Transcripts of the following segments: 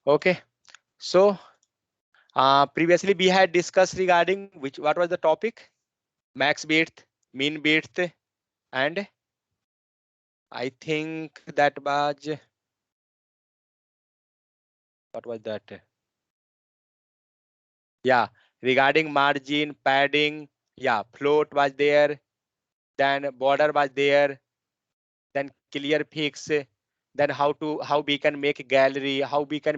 Okay, so previously we had discussed regarding what was the topic? Max width, mean width, and I think that was, what was that? Yeah, regarding margin, padding, yeah, float was there, then border was there, then clear fix, then how we can make gallery, how we can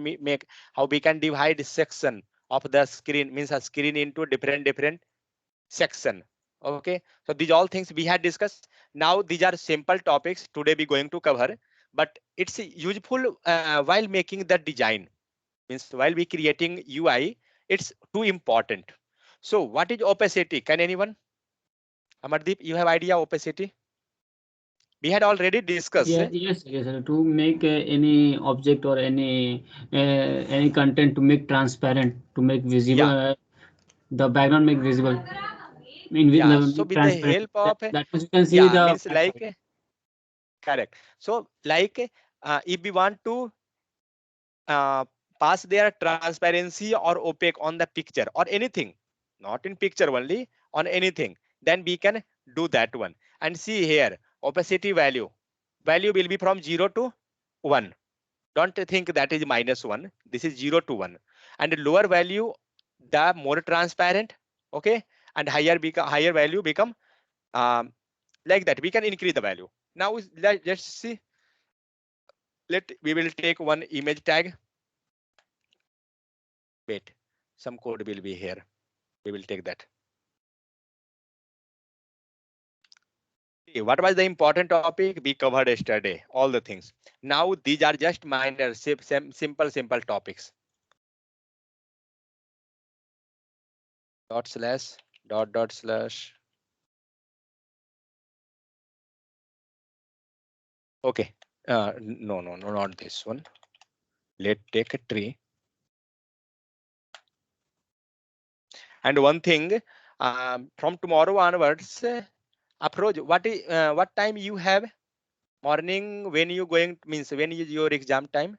how we can divide section of the screen, means a screen into different section. Okay, so these all things we had discussed. Now these are simple topics today we going to cover, but it's useful while making the design, means while we creating UI, it's too important. So what is opacity? Can anyone? Amardeep, you have idea opacity? We had already discussed. Yeah, yes, yes, sir. To make any object or any content to make transparent, to make visible, Yeah, the background make visible, yeah. So make with the transparent. help of, That means you can see yeah, the means backside. like, correct. So like if we want to uh, pass their transparency or opaque on the picture or anything, not in picture only, on anything, then we can do that one. And see here, opacity value will be from 0 to 1. Don't think that is -1. This is 0 to 1. And lower value, the more transparent. Okay, and higher value become um, like that. We can increase the value. Now let's see. We will take one image tag. Wait, some code will be here. We will take that. See, what was the important topic we covered yesterday? All the things. Now these are just minor, simple topics. Dot slash dot slash. Okay. No, not this one. Let's take a tree. And one thing, from tomorrow onwards, approach. What time you have? Morning when you going, means when is your exam time?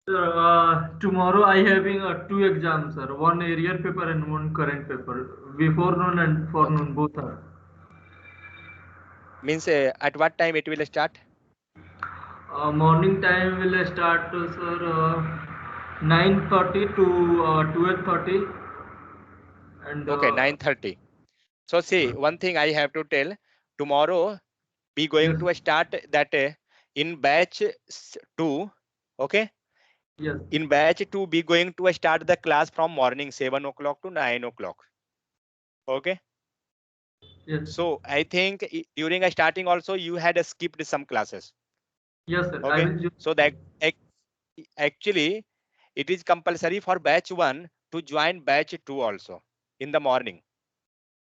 Sir, tomorrow I having two exams, sir. One area paper and one current paper. Before noon and Okay. forenoon both are. Means at what time it will start? Morning time will start, sir, 9:30 to 12:30, and Okay, 9:30. So see, one thing I have to tell. Tomorrow we going yes, to start that in batch 2. Okay, yes, in batch 2 we going to start the class from morning 7 o'clock to 9 o'clock. Okay, yes, so I think during a starting also you had skipped some classes. yes, sir. I Okay, will. so that actually it is compulsory for batch 1 to join batch 2 also in the morning,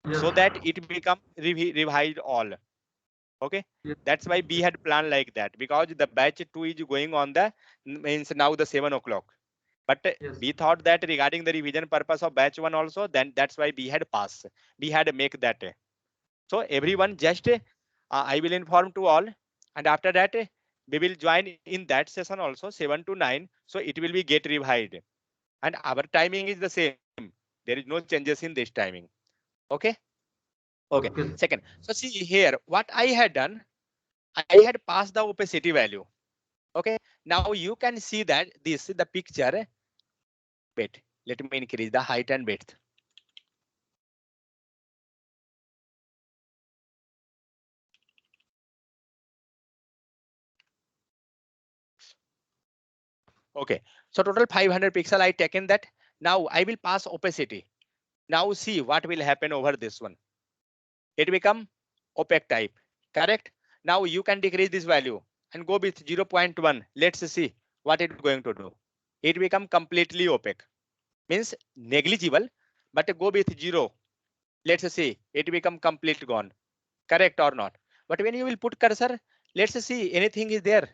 Yes, so that it become revised all. Okay, yes, that's why we had planned like that, because the batch 2 is going on the, means now the 7 o'clock. But yes, we thought that regarding the revision purpose of batch 1 also, then that's why we had pass, we had make that. So everyone just I will inform to all, and after that we will join in that session also 7 to 9, so it will be get revised, and our timing is the same. There is no changes in this timing. Okay, okay. okay, Second, so see here what I had done, I had passed the opacity value. Okay, now you can see that this is the picture. Wait, let me increase the height and width. Okay, so total 500 pixel I taken that. Now I will pass opacity. Now see what will happen over this one. It become opaque type, correct? Now you can decrease this value and go with 0.1. Let's see what it going to do. It become completely opaque, means negligible, but go with 0. Let's see, it become complete gone, correct or not? But when you will put cursor, let's see anything is there.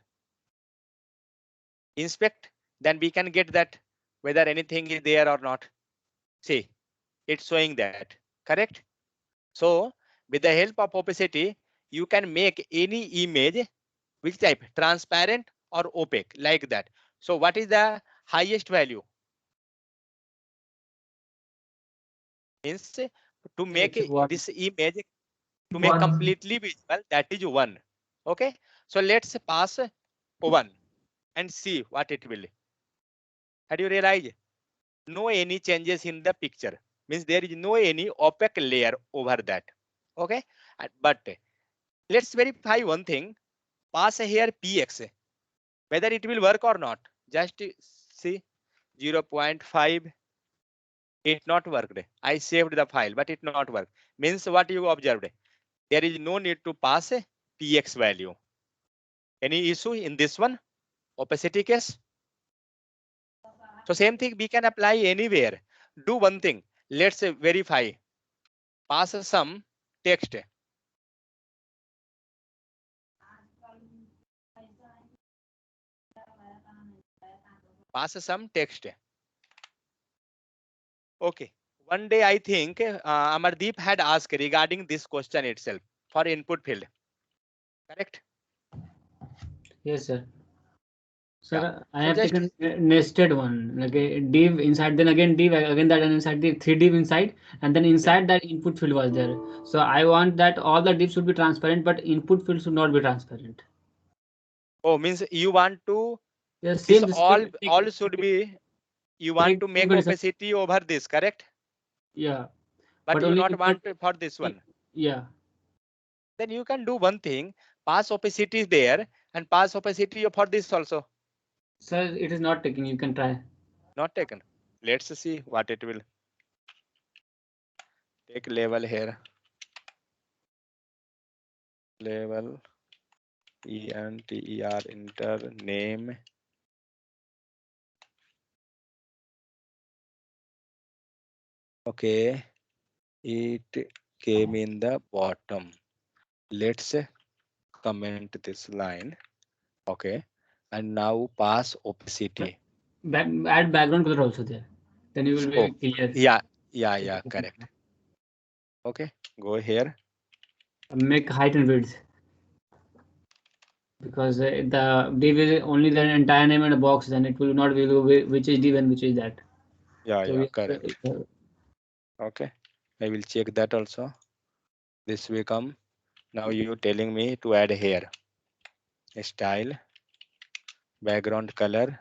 Inspect, then we can get that whether anything is there or not. See, it's showing that, correct? So with the help of opacity, you can make any image which type, transparent or opaque, like that. So what is the highest value? Means to make this image to make completely visible, that is 1. Okay, so let's pass 1 and see what it will. Had you realized? No any changes in the picture, means there is no any opaque layer over that. Okay, but let's verify one thing. Pass here px, whether it will work or not. Just see 0.5. It not worked. I saved the file, but it not worked. Means what you observed? There is no need to pass a px value. Any issue in this one? Opacity case? So same thing we can apply anywhere. Do one thing. Let's verify. Pass some text. Pass some text. Okay. One day I think Amardeep had asked regarding this question itself for input field. Correct? Yes, sir. Sir, Yeah. I So have just taken nested one, like a div inside, then again div, again that, and inside the 3 div inside, and then inside that input field was there. So I want that all the divs should be transparent, but input field should not be transparent. oh, means you want to Yes, this same. all should be, you want to make opacity over this, correct? Yeah. But you only not input, want for this one. yeah. Then you can do one thing. Pass opacity is there and pass opacity for this also. Sir, it is not taking. You can try. Not taken. Let's see what it will. Take level here. Level enter enter name. Okay, it came in the bottom. Let's comment this line. Okay, and now pass opacity. Add background color also there. Then you will be clear. Yeah, correct. Okay, go here. Make height and width. Because the div is only the entire name and a box, then it will not be which is div and which is that. Yeah, So correct. Okay, I will check that also. This will come. Now you telling me to add here. Style, background color,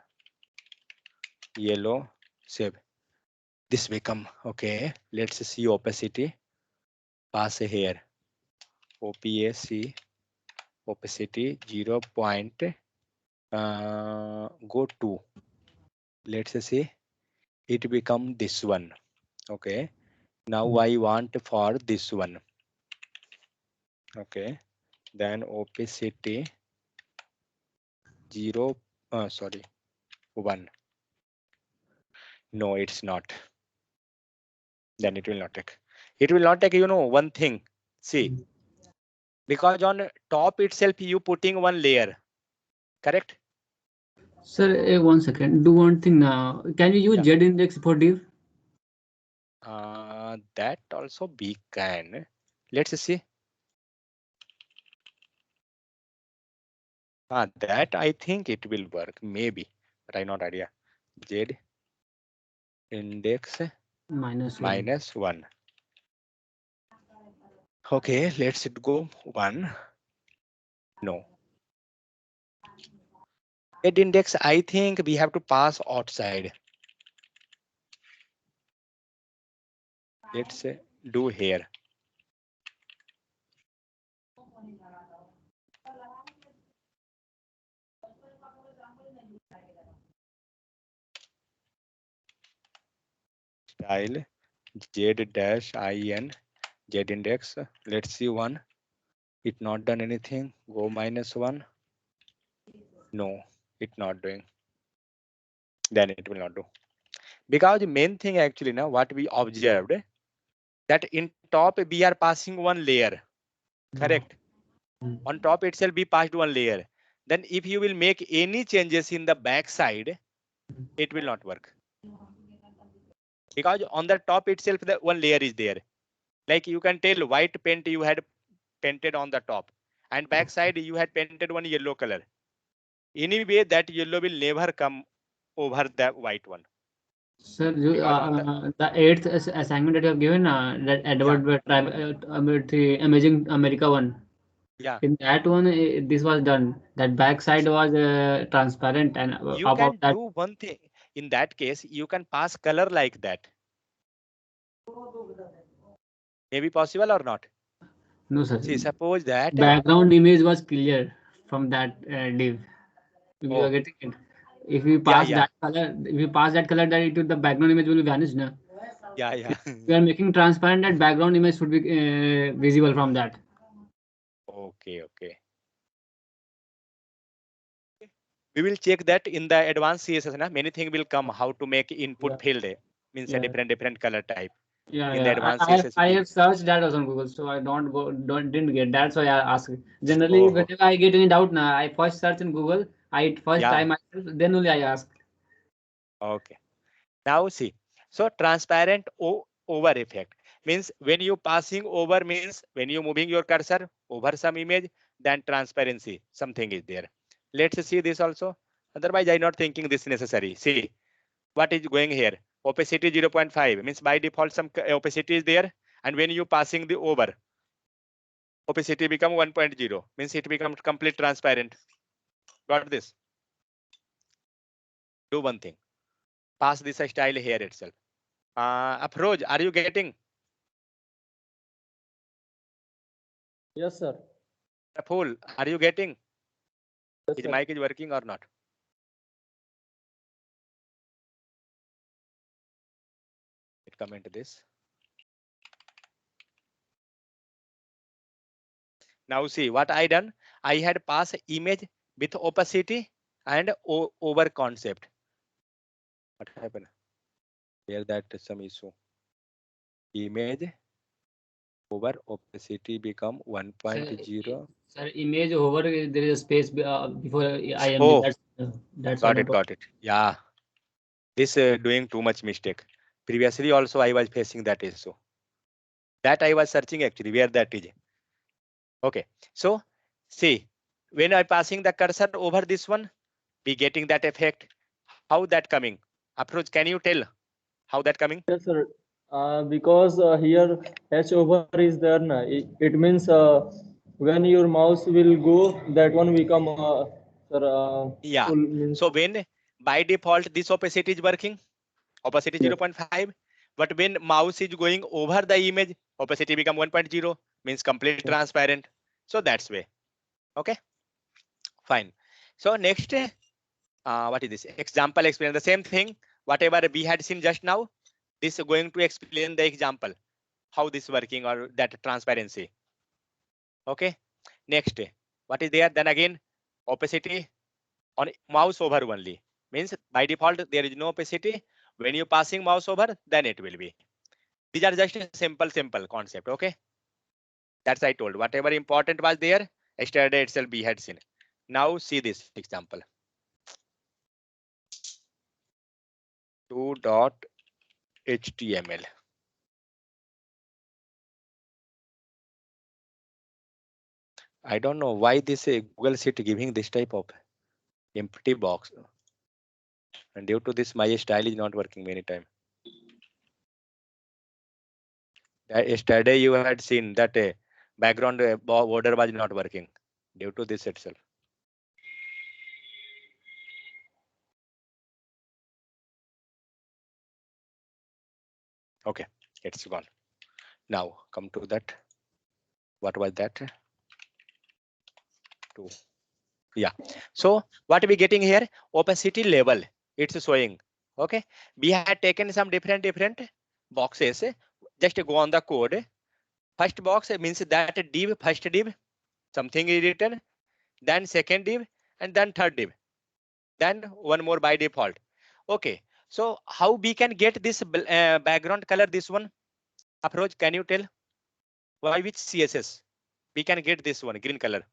yellow, save. This will come. Okay, let's see opacity. Pass here. OPAC, opacity 0. Go to. Let's see. It become this one. Okay. Now I want for this one. Okay. Then opacity 0. Sorry. 1. No, it's not. Then it will not take. It will not take, one thing. See, because on top itself you putting one layer. Correct? Sir, 1 second. Do one thing now. Can you use Z index for div? That also we can. Let's see. That I think it will work. Maybe, but I not idea. Z index minus 1. Okay, let's go 1. No. Z index, I think we have to pass outside. Let's do here. Style Z dash in Z index. Let's see 1. It not done anything. Go -1. No, it not doing. Then it will not do. Because the main thing actually now what we observed that in top we are passing one layer. Correct. On top itself we passed one layer. Then if you will make any changes in the back side, it will not work. Because on the top itself the one layer is there. Like you can tell white paint you had painted on the top and back side you had painted one yellow color. Anyway, that yellow will never come over the white one. Sir, Because on the eighth assignment that you have given, that Edward the Amazing America one. Yeah. In that one, this was done. That back side was transparent, and You above can that, do one thing. In that case, you can pass color like that. Maybe possible or not? no sir. See, suppose that. Background image was clear from that div. If you Oh, are getting it, if we yeah, pass yeah, that color, if we pass that color, that the background image will vanish. Na? yeah, yeah. We are making transparent, that background image should be visible from that. Okay, okay. We will check that in the advanced CSS. Na? Many things will come how to make input field means a Yeah. different color type. Yeah, In the advanced I CSS. have searched that also on Google, so I didn't get that. So I ask. Generally, Oh, whenever I get any doubt, now I first search in Google. I first yeah. try myself, then only I ask. Okay. Now see. So transparent over effect means when you passing over means when you moving your cursor over some image, then transparency something is there. Let's see this also. Otherwise, I'm not thinking this necessary. See what is going here. Opacity 0.5 means by default some opacity is there, and when you passing the over, opacity become 1.0 means it becomes complete transparent. Got this? Do one thing. Pass this style here itself. Afroz, are you getting? Yes, sir. Full, are you getting? Yes, His sir. mic is working or not? Comment this. Now see what I done. I had passed image with opacity and over concept. What happened? Here that some issue. Image over opacity become 1.0. Sir, image over, there is a space before IMG. Oh, That's got it, got it. Yeah, this doing too much mistake. Previously also I was facing that issue. That I was searching actually where that is. Okay, so see when I passing the cursor over this one, we getting that effect. How that coming? Approach, can you tell how that coming? Yes, sir. Because here H over is there, na. It means when your mouse will go, that one become sir, Yeah. full means. So when by default this opacity is working, opacity Yes. 0.5, but when mouse is going over the image, opacity become 1.0 means complete transparent. So that's way. Okay, fine. So next, what is this? Example explain the same thing. Whatever we had seen just now, this is going to explain the example, how this working or that transparency. Okay, next, what is there? Then again, opacity on mouse over only means by default there is no opacity. When you passing mouse over, then it will be. These are just a simple concept. Okay, that's I told. Whatever important was there yesterday itself we had seen. Now see this example. 2.html. I don't know why this Google Sheet giving this type of empty box, and due to this my style is not working many time. Yesterday you had seen that background border was not working due to this itself. Okay, it's gone. Now come to that. What was that? 2. Yeah. So what are we getting here? Opacity level. It's showing. Okay. We had taken some different boxes. Just go on the code. First box means that div, first div, something is written. Then second div, and then third div. Then one more by default. Okay. So how we can get this background color? This one approach. Can you tell? Why which CSS we can get this one green color?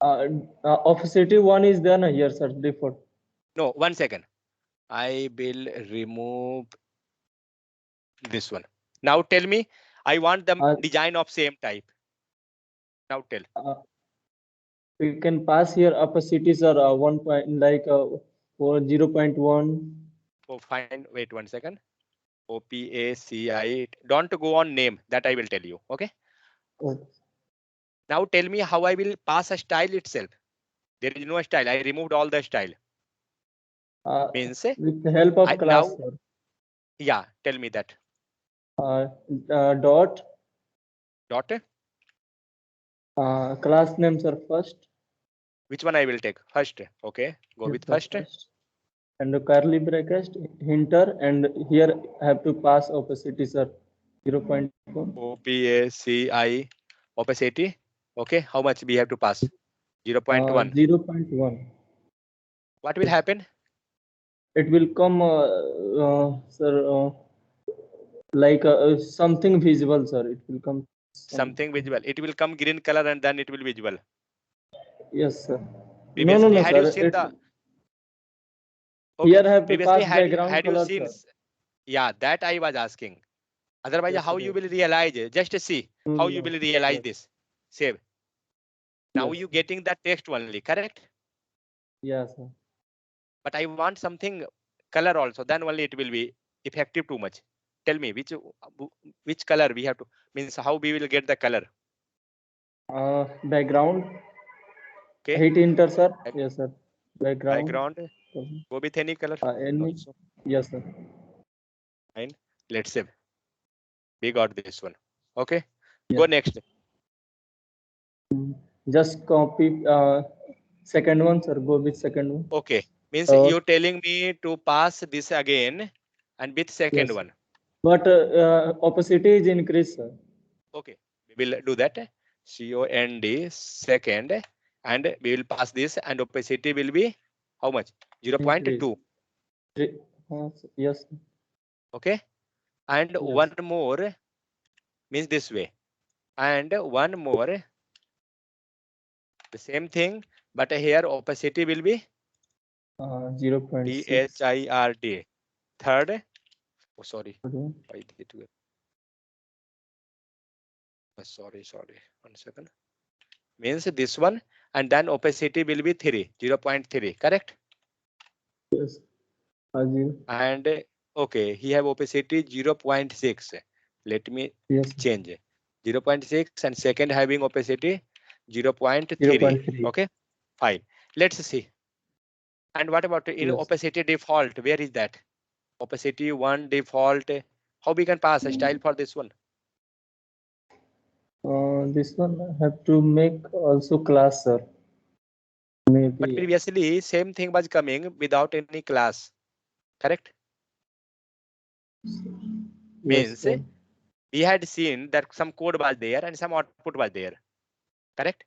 Opacity one is there, na, here, sir, default. No, 1 second. I will remove this one. Now tell me, I want the design of same type. Now tell. We can pass here opacity, sir. 1 point like for 0.1. Oh, fine. Wait 1 second. OPACI. Don't go on name. That I will tell you. Okay. Oh, Now tell me how I will pass a style itself. There is no style. I removed all the style. Means with the help of class, now, sir. yeah. Tell me that. Dot Dot. class name, sir, first. Which one I will take first? Okay. Go with Yes, first. sir, and the curly bracket hinter, and here I have to pass opacity, sir. 0.1. OPACI opacity. Okay. How much we have to pass? 0.1. 0.1. What will happen? It will come, sir, like something visible, sir. It will come Something visible. It will come green color and then it will visible. Yes, sir. Previously, No, had you sir. seen the? Here Okay. I have to Previously, pass had background you color, seen? sir. Yeah, that I was asking. Otherwise, Yes, how sir, you yes. will realize? Just see how you No, will realize yes, this. Save. Now yes, you sir. getting the text only, correct? Yes, sir. But I want something color also. Then only it will be effective too much. Tell me which color we have to, means how we will get the color. Background. Okay. Hit enter, sir. Yes, sir. Background. Background. Go with any color. Any. Also. Yes, sir. Fine. Let's save. We got this one. Okay. Yes. Go next. Just copy second one, sir. Go with second one. Okay. Means So, you're telling me to pass this again and with second yes, one. but opacity is increased, sir. Okay. We will do that. COND second, and we will pass this, and opacity will be how much? 0.2. Yes, sir. Okay. And Yes. one more means this way. And one more, the same thing, but here opacity will be 0.6. DHIRD. Third. Oh, sorry. I did it. Sorry. 1 second. Means this one, and then opacity will be 0.3, correct? Yes. 0. And okay, he have opacity 0.6. Let me Yes. change 0.6, and second having opacity 0.3. 0.3. Okay, fine. Let's see. And what about in Yes. opacity default? Where is that? Opacity 1 default. How we can pass a style for this one? This one I have to make also class, sir. Maybe. But previously same thing was coming without any class, correct? Yes, Means sir. we had seen that some code was there and some output was there, correct?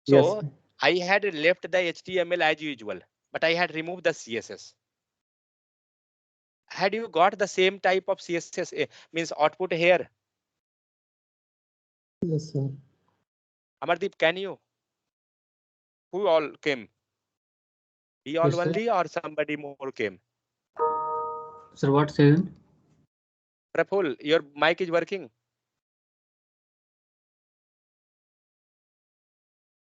So Yes. I had left the HTML as usual, but I had removed the CSS. Had you got the same type of CSS, means output here? Yes, sir. Amardeep, can you? Who all came? We all Yes, sir. only, or somebody more came? Sir, what second? Praful, your mic is working?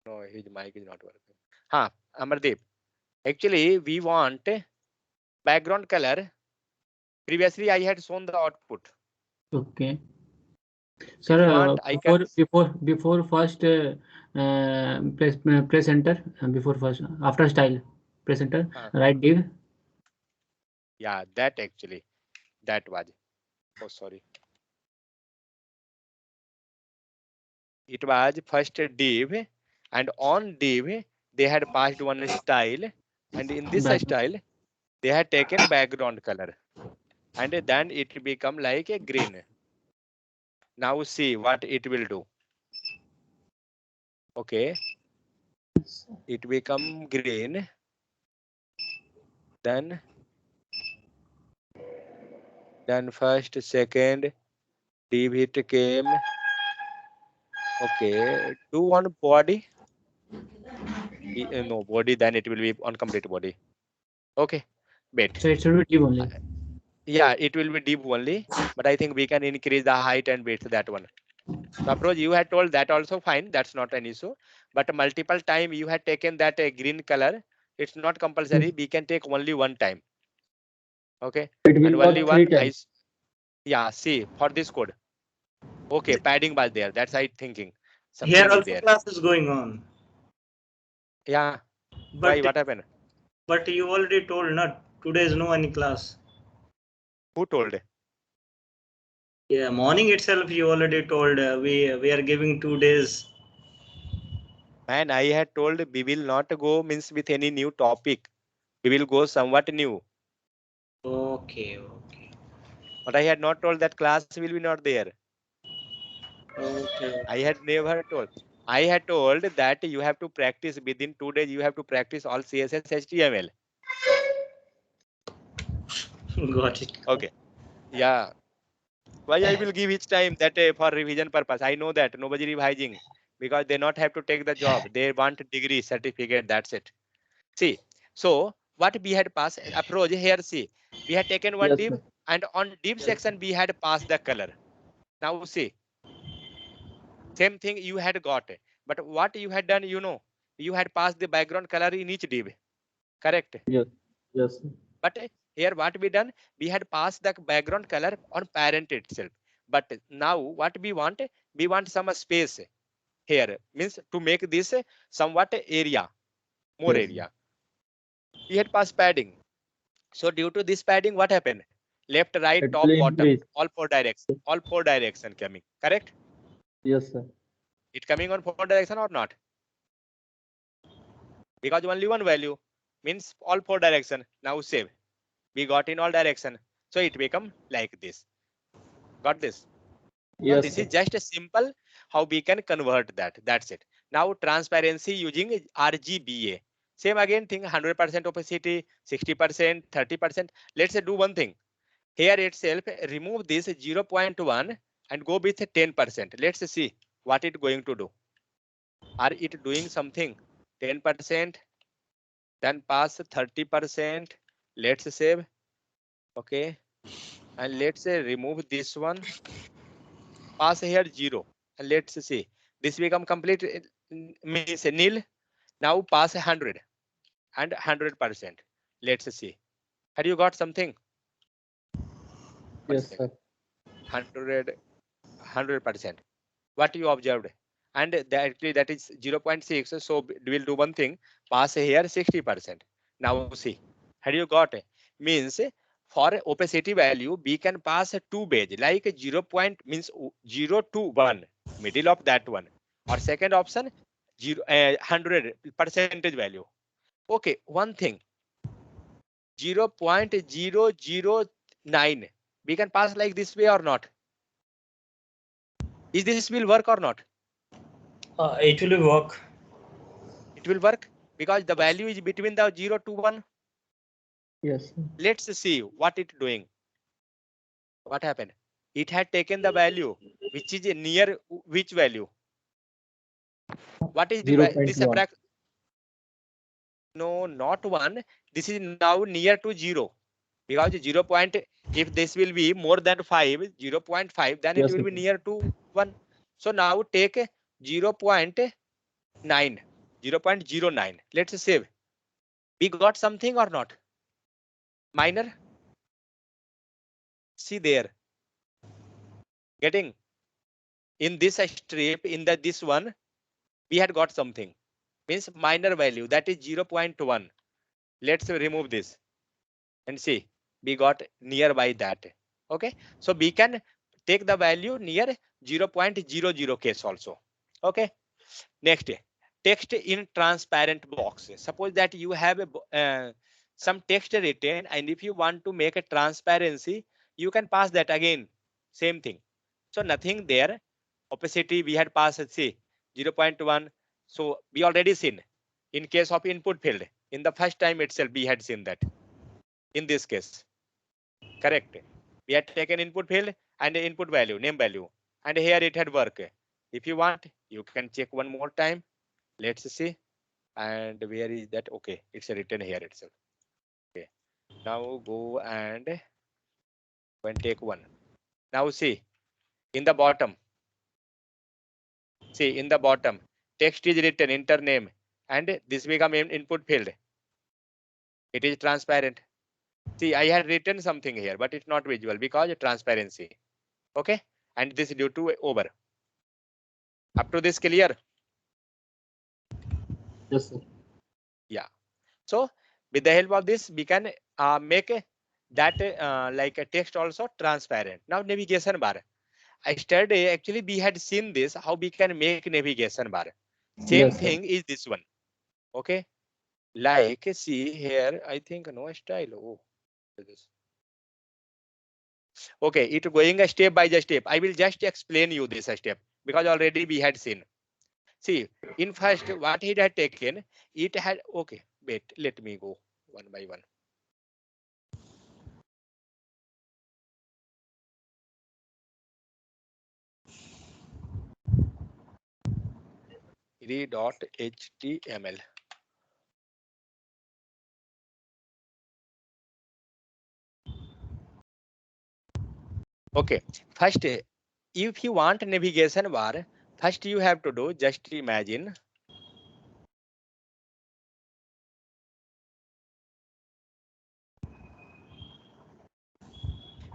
No, his mic is not working. Amardeep. Actually, we want background color. Previously, I had shown the output. Okay. Sir, Want, before first press enter, before first after style press enter, right div. Yeah, that actually, that was. Oh, sorry. It was first div, and on div they had passed one style, and in this style they had taken background color, and then it become like a green. Now see what it will do. Okay, it become green. Then first, second, div it came. Okay, do one body. No body, then it will be on complete body. Okay, wait. So it should be div only. Yeah, it will be div only, but I think we can increase the height and width, that one. Suppose you had told that also fine, that's not an issue. But multiple time you had taken that green color, it's not compulsory. We can take only one time. Okay, It and will only work 3 one times. yeah, see for this code. Okay, padding was there. That's I thinking. Here Something is also there. class is going on. Yeah. Why? But What happened? but you already told not today is no any class. Who told? Yeah, morning itself you already told we are giving 2 days. Man, I had told we will not go means with any new topic. We will go somewhat new. Okay. But I had not told that class will be not there. Okay. I had never told. I had told that you have to practice within 2 days. You have to practice all CSS, HTML. Got it. Okay. Yeah. Why I will give each time that for revision purpose. I know that nobody revising because they not have to take the job. They want degree certificate. That's it. See. So what we had passed approach here. See, we had taken one Yes, div sir. and on div section we had passed the color. Now see. Same thing you had got. But what you had done, you had passed the background color in each div. Correct. Yes. Yes, sir. But here what we done, we had passed the background color on parent itself. But now what we want some space here. Means to make this somewhat area, more Yes. area. We had passed padding. So due to this padding, what happened? Left, right, It top, will bottom, increase. all four direction coming. Correct? Yes, sir. It coming on 4 direction or not? Because only one value means all 4 direction. Now save. We got in all direction. So it become like this. Got this? Now Yes, this sir. is just a simple how we can convert that. That's it. Now transparency using RGBA. Same again thing, 100% opacity, 60%, 30%. Let's do one thing. Here itself, remove this 0.1 and go with 10%. Let's see what it going to do. Are it doing something? 10%, then pass 30%. Let's save. Okay. And let's say remove this one. Pass here 0. And let's see. This become complete means nil. Now pass 100 and 100%. Let's see. Have you got something? One Yes, second. sir. 100%. What you observed? And that is 0.6. So we'll do one thing. Pass here 60%. Now see. Have you got? Means for opacity value, we can pass a 2 badge like 0 point means 0 to 1, middle of that one. Or second option, 100 percentage value. Okay, one thing, 0.009. We can pass like this way or not? Is this will work or not? It will work. It will work because the value is between the 0 to 1. Yes, sir. Let's see what it doing. What happened? It had taken the value which is near which value? What is this 0.1. No, not 1. This is now near to 0 because 0 point, if this will be more than 5, 0.5, then it Yes, will sir. be near to 1. So now take 0.9, 0.09. Let's save. We got something or not? Minor. See there. Getting in this strip, in this one, we had got something. Means minor value, that is 0.1. Let's remove this and see. We got nearby that. Okay. So we can take the value near 0.00 case also. Okay. Next, text in transparent box. Suppose that you have some text written, and if you want to make a transparency, you can pass that again. Same thing. So nothing there. Opacity we had passed, see 0.1. So we already seen in case of input field. In the first time itself, we had seen that. In this case, correct. We had taken input field and the input value, name value, and here it had work. If you want, you can check one more time. Let's see. And where is that? Okay, it's written here itself. Okay. Now go and take one. Now see in the bottom. See in the bottom, text is written, enter name, and this become input field. It is transparent. See, I had written something here, but it's not visual because transparency. Okay, and this is due to over. Up to this clear? Yes, sir. Yeah. So with the help of this, we can make that like a text also transparent. Now navigation bar. Yesterday actually we had seen this, how we can make navigation bar. Same Yes, sir. thing is this one. Okay. Like see here, I think no style. Oh, this. Okay, it going a step by step. I will just explain you this step because already we had seen. See, in first what it had taken, it had okay. Wait, let me go one by one. Re.html. Okay, first if you want navigation bar, first you have to do, just imagine.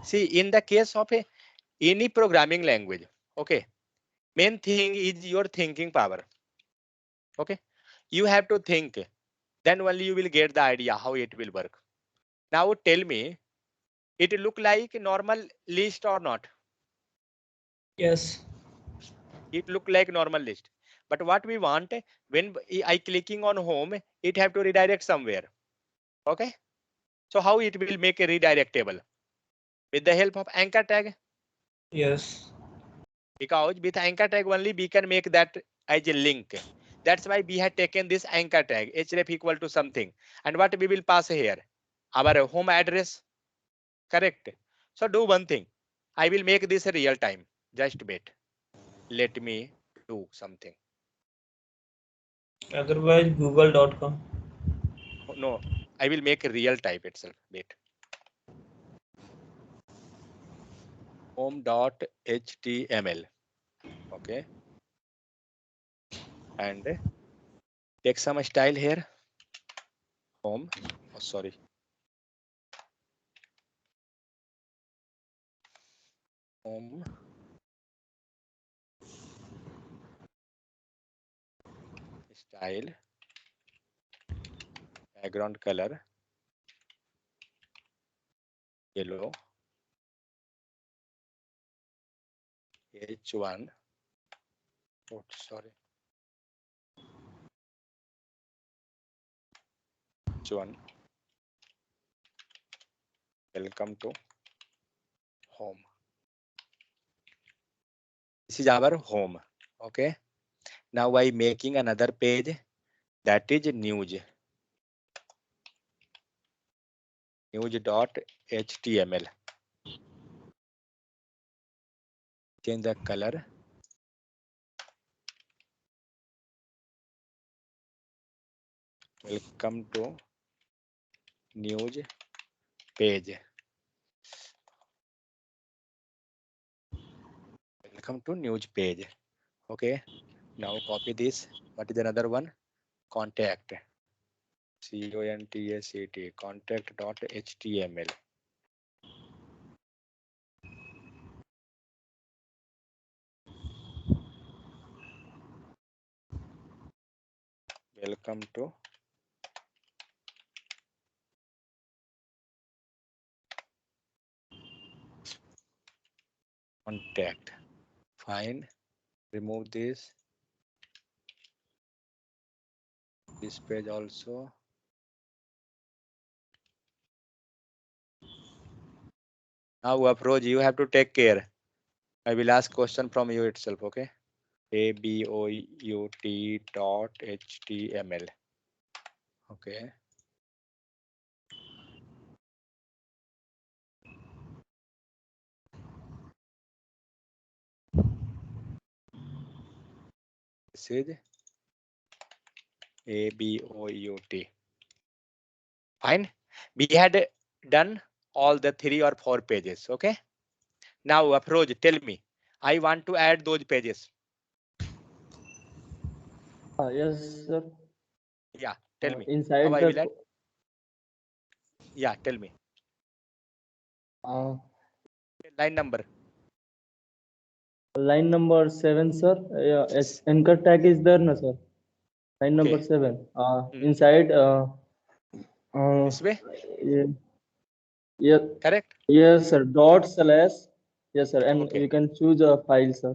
See, in the case of any programming language, okay, main thing is your thinking power. Okay, you have to think, then only you will get the idea how it will work. Now tell me, it look like normal list or not? Yes. It look like normal list. But what we want, when I clicking on home, it have to redirect somewhere. Okay. So how it will make a redirectable? With the help of anchor tag. Yes. Because with anchor tag only we can make that as a link. That's why we had taken this anchor tag href equal to something. And what we will pass here? Our home address. Correct. So do one thing. I will make this a real time. Just wait. Let me do something. Otherwise, google.com. No, I will make a real type itself. Wait. Home.html. Okay. And take some style here. Home. Oh, sorry. Home. Style. Background color. Yellow. H1. Oh, sorry. H1. Welcome to home. This is our home. Okay. Now I making another page that is news. News.html. Change the color. Welcome to news page. Welcome to news page. Okay. Now copy this. What is another one? Contact. CONTACT. Contact.html. Welcome to contact. Fine. Remove this. This page also. Now approach, you have to take care. I will ask question from you itself. Okay. about.html. Okay. This is about. Fine. We had done all the 3 or 4 pages. Okay. Now approach, tell me. I want to add those pages. Yes, sir. Yeah, tell me. Inside How I the will add? Yeah, tell me. Line number. line number 7, sir. Anchor tag is there, no, sir. Line number Okay. 7. Mhm. Inside. This way. Yeah, yeah, Correct. yes, sir. Dot slash. Yes, sir. And Okay. you can choose a file, sir.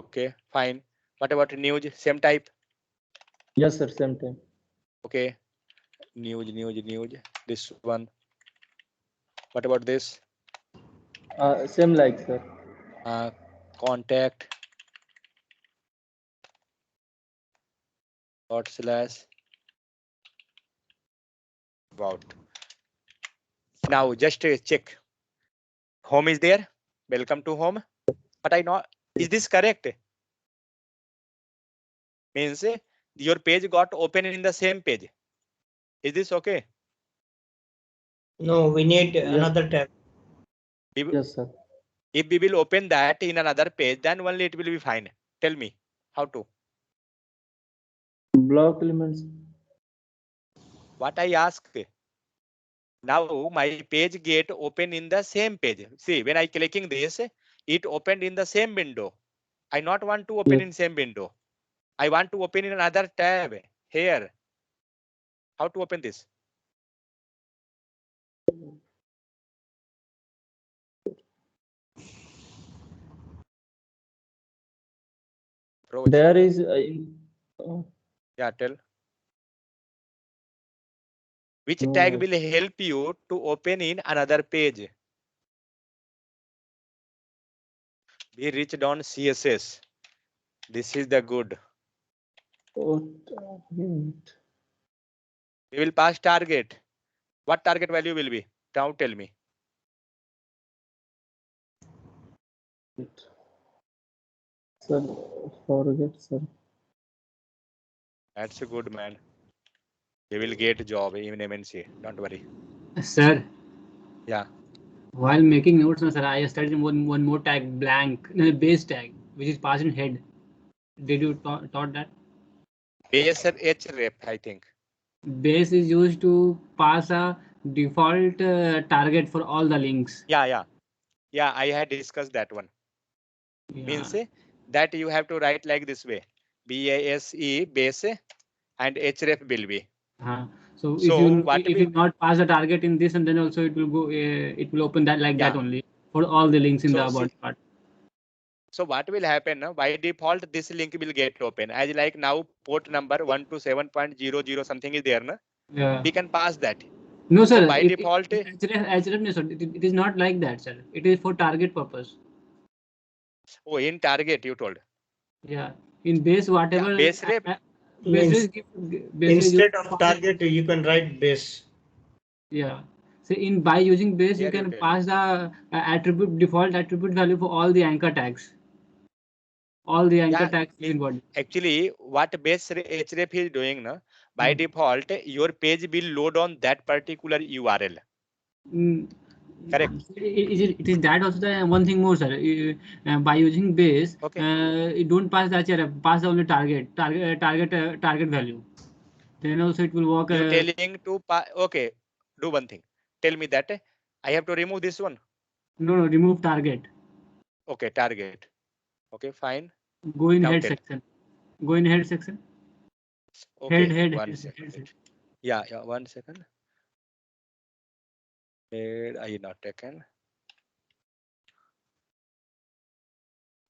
Okay. Fine. What about news? Same type. Yes, sir. Same time. Okay. News. This one. What about this? Same like, sir. Contact. Dot slash. About. Now just check. Home is there. Welcome to home. But I know. Is this correct? Means your page got open in the same page. Is this okay? No, we need Yes. another tab. Yes, sir. If we will open that in another page, then only it will be fine. Tell me how to. Block elements. What I ask. Now my page get open in the same page. See, when I clicking this, it opened in the same window. I not want to open Yes. in same window. I want to open in another tab here. How to open this? Approach. There is. Yeah, tell. Which No, tag will help you to open in another page? Be reached on CSS. This is the good. target. We will pass target. What target value will be? Now tell me. Sir, forget, sir. That's a good man. You will get a job in MNC. Don't worry. Sir. Yeah. While making notes, no, sir, I started one more tag, blank, no, base tag, which is passed in head. Did you taught that? Base and href, I think. Base is used to pass a default target for all the links. Yeah, I had discussed that one. Yeah. Means that you have to write like this way. BASE base and href will be. So if So you not pass the target in this, and then also it will go, it will open that like that Yeah. only for all the links in So the about see- part. So what will happen now? By default, this link will get open. As like now port number 127.00 something is there, na? Yeah. We can pass that. No, sir. So by default, href, no, sir. It is not like that, sir. It is for target purpose. oh, in target you told. Yeah. In base, whatever. Yeah, base rep. Means base instead of target, you can write base. Yeah. So by using base, Here you you can tell. pass the attribute default attribute value for all the anchor tags. All the anchor Yeah, tags in body. Actually, what base href is doing, na? By Hmm. default, your page will load on that particular URL. Correct. It is that also the one thing more, sir. By using base, Okay. you don't pass the href, pass the only target value. Then also it will work. You telling to okay, do one thing. Tell me that I have to remove this one. No, remove target. Okay, target. Okay, fine. Go in Now head tell. section. Go in head section. Okay, Head. 1 second. Head. Yeah, 1 second. Head, I not taken.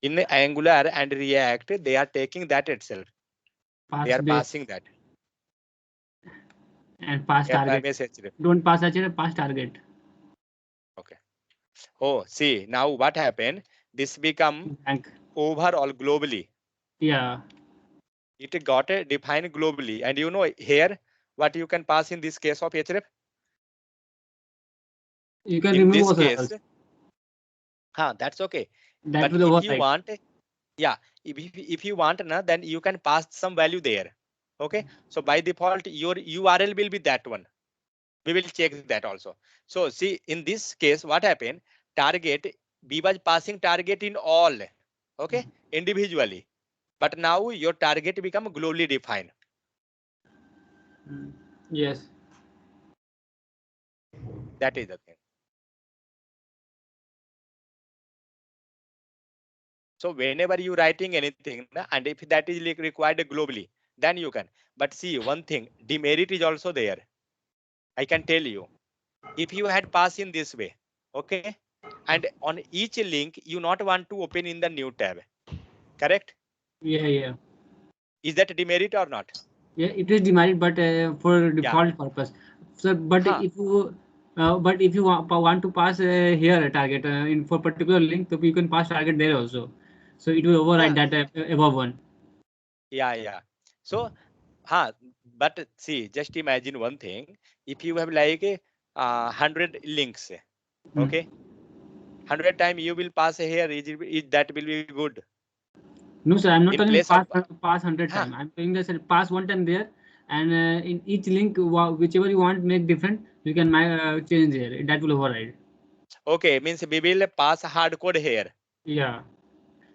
In Angular and React, they are taking that itself. They are base. passing that. And pass target. FMS Don't pass href, pass target. Okay. Oh, see, now what happened? This become Blank. overall globally. Yeah. It got a defined globally. And you know here, what you can pass in this case of href? You can In remove this also. case, that's okay. That But will if you override. want, yeah, if you want, na, then you can pass some value there. Okay. So by default, your URL will be that one. We will check that also. So see, in this case, what happened? Target, we was passing target in all. Okay. Individually. but now your target become globally defined. Yes. That is the thing. So whenever you writing anything, and if that is required globally, then you can. But see, one thing, demerit is also there. I can tell you, if you had passed in this way, okay, and on each link you not want to open in the new tab, correct? Yeah. Is that demerit or not? Yeah, it is demerit, but for default purpose. So, but if you want to pass here a target in for particular link, so you can pass target there also. So it will override that above one. Yeah. So, but see, just imagine one thing. If you have like 100 links, okay, 100 times you will pass here. Is that will be good? No, sir, I'm not In telling place pass of pass 100 times. I'm saying that, sir, pass one time there, and in each link, whichever you want make different, you can change here. That will override. okay, means we will pass hard code here. Yeah.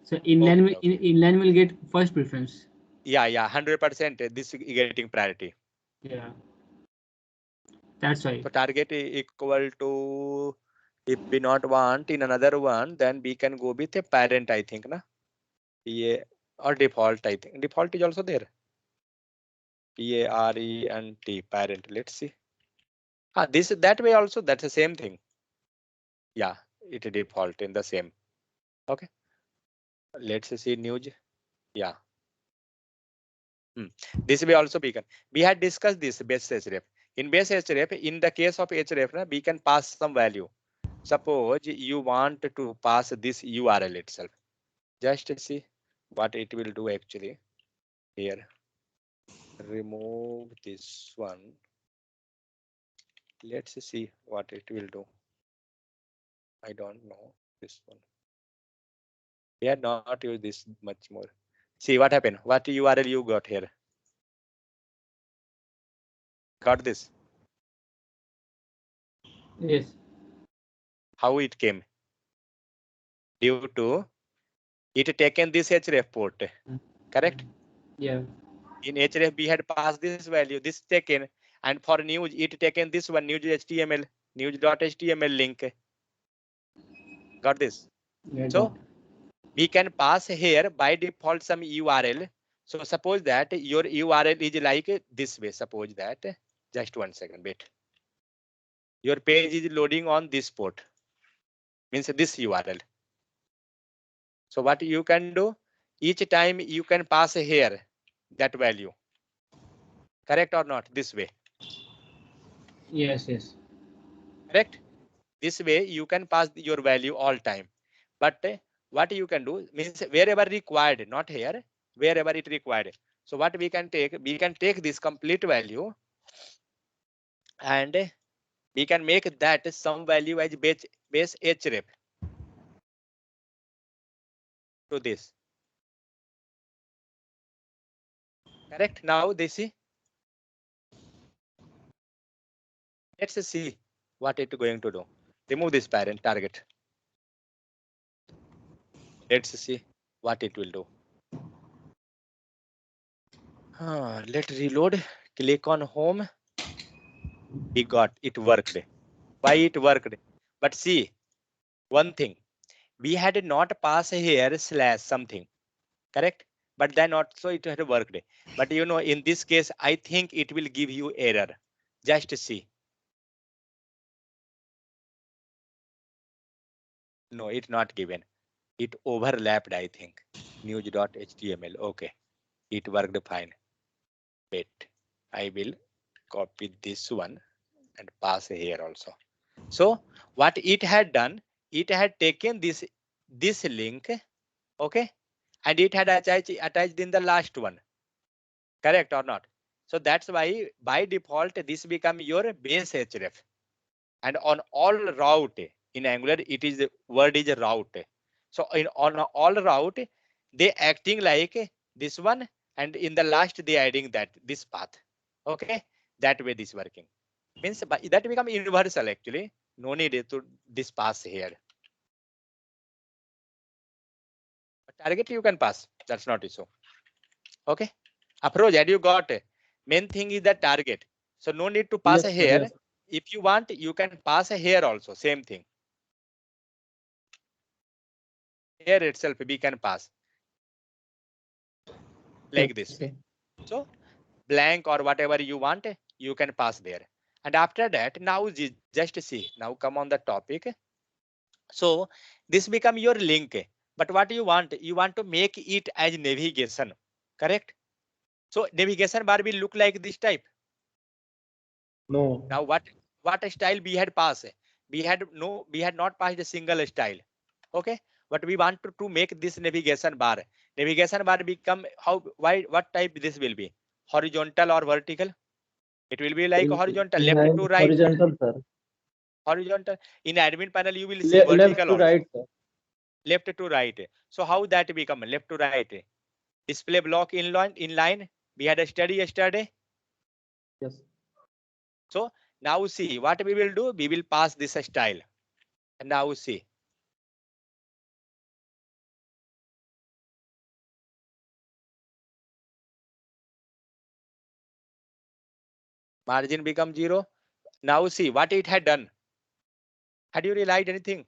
So inline inline will get first preference. Yeah, 100%. This is getting priority. Yeah. That's why. So target equal to, if we not want in another one, then we can go with a parent, I think, na? Yeah, or default, I think. Default is also there. PARENT, parent. Let's see. This that way also, that's the same thing. Yeah, it default in the same. Okay. Let's see news. Yeah. This way also we can. We had discussed this base href. In base href, in the case of href, we can pass some value. Suppose you want to pass this URL itself. Just see what it will do actually. Here, remove this one. Let's see what it will do. I don't know this one. We had not used this much more. See what happened. What URL you got here? Got this? Yes. How it came? Due to it taken this href port, correct? Yeah. In href we had passed this value, this taken, and for news it taken this one, news HTML, news.html link. Got this? Yeah, So we can pass here by default some URL. So suppose that your URL is like this way. Suppose that, just 1 second, wait. Your page is loading on this port, means this URL. So what you can do, each time you can pass here that value, correct or not? This way, Yes. correct? This way you can pass your value all time. But what you can do means wherever required, not here, wherever it required. So what we can take this complete value and we can make that some value as base href to this. Correct? Now they see. Let's see what it's going to do. Remove this parent target. Let's see what it will do. Let's reload. Click on home. We got it worked. Why it worked? But see one thing. We had not passed here slash something. Correct? But then also it had worked. But you know, in this case, I think it will give you error. Just see. No, it's not given. It overlapped, I think. News.html. Okay. It worked fine. Wait. I will copy this one and pass here also. So what it had done, it had taken this link, okay, and it had attached in the last one. Correct or not? So that's why by default this become your base href. And on all route in Angular, it is the word is route. So on all route, they acting like this one, and in the last they adding this path. Okay, that way this working means that become universal actually. No need to this pass here. Target you can pass. That's not issue. Okay, approach that you got. Main thing is the target. So no need to pass Yes, sir, here. yes. If you want, you can pass here also. Same thing. Here itself we can pass like Yes, this sir. way. So blank or whatever you want, you can pass there. And after that, now just see. Now come on the topic. So this become your link. But what you want to make it as navigation, correct? So navigation bar will look like this type. No. Now what style we had passed? We had not passed a single style. Okay, but we want to make this navigation bar. Navigation bar become what type this will be? Horizontal or vertical? It will be like horizontal, left Like to right. horizontal, sir. Horizontal. In admin panel, you will see Left vertical to also. right, sir. Left to right. So how that become left to right? Display block in line. We had a study yesterday. Yes. So now see what we will do. We will pass this style. And now see. Margin become 0. Now see what it had done. Had you realized anything?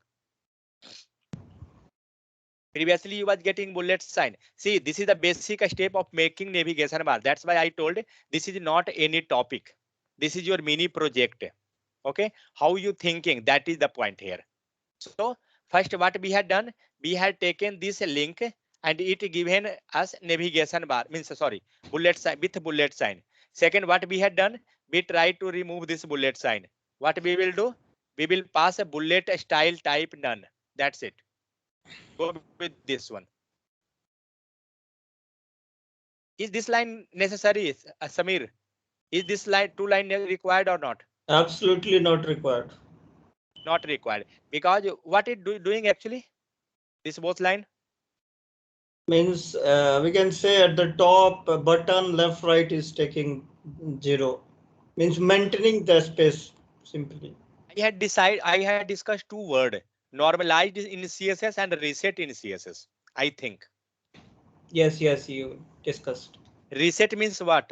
Previously you was getting bullet sign. See, this is the basic step of making navigation bar. That's why I told this is not any topic. This is your mini project. Okay, how you thinking? That is the point here. So first what we had done, we had taken this link and it given us navigation bar, means sorry, bullet sign with bullet sign. Second, what we had done, we try to remove this bullet sign. What we will do, we will pass a bullet style type none. That's it. Go with this one. Is this line necessary, Samir? Is this line two line required or not? Absolutely not required. Not required, because what it doing actually? This both line. Means we can say at the top button left right is taking 0. Means maintaining the space simply. I had discussed two words: normalized in CSS and reset in CSS. I think Yes, you discussed. reset means what?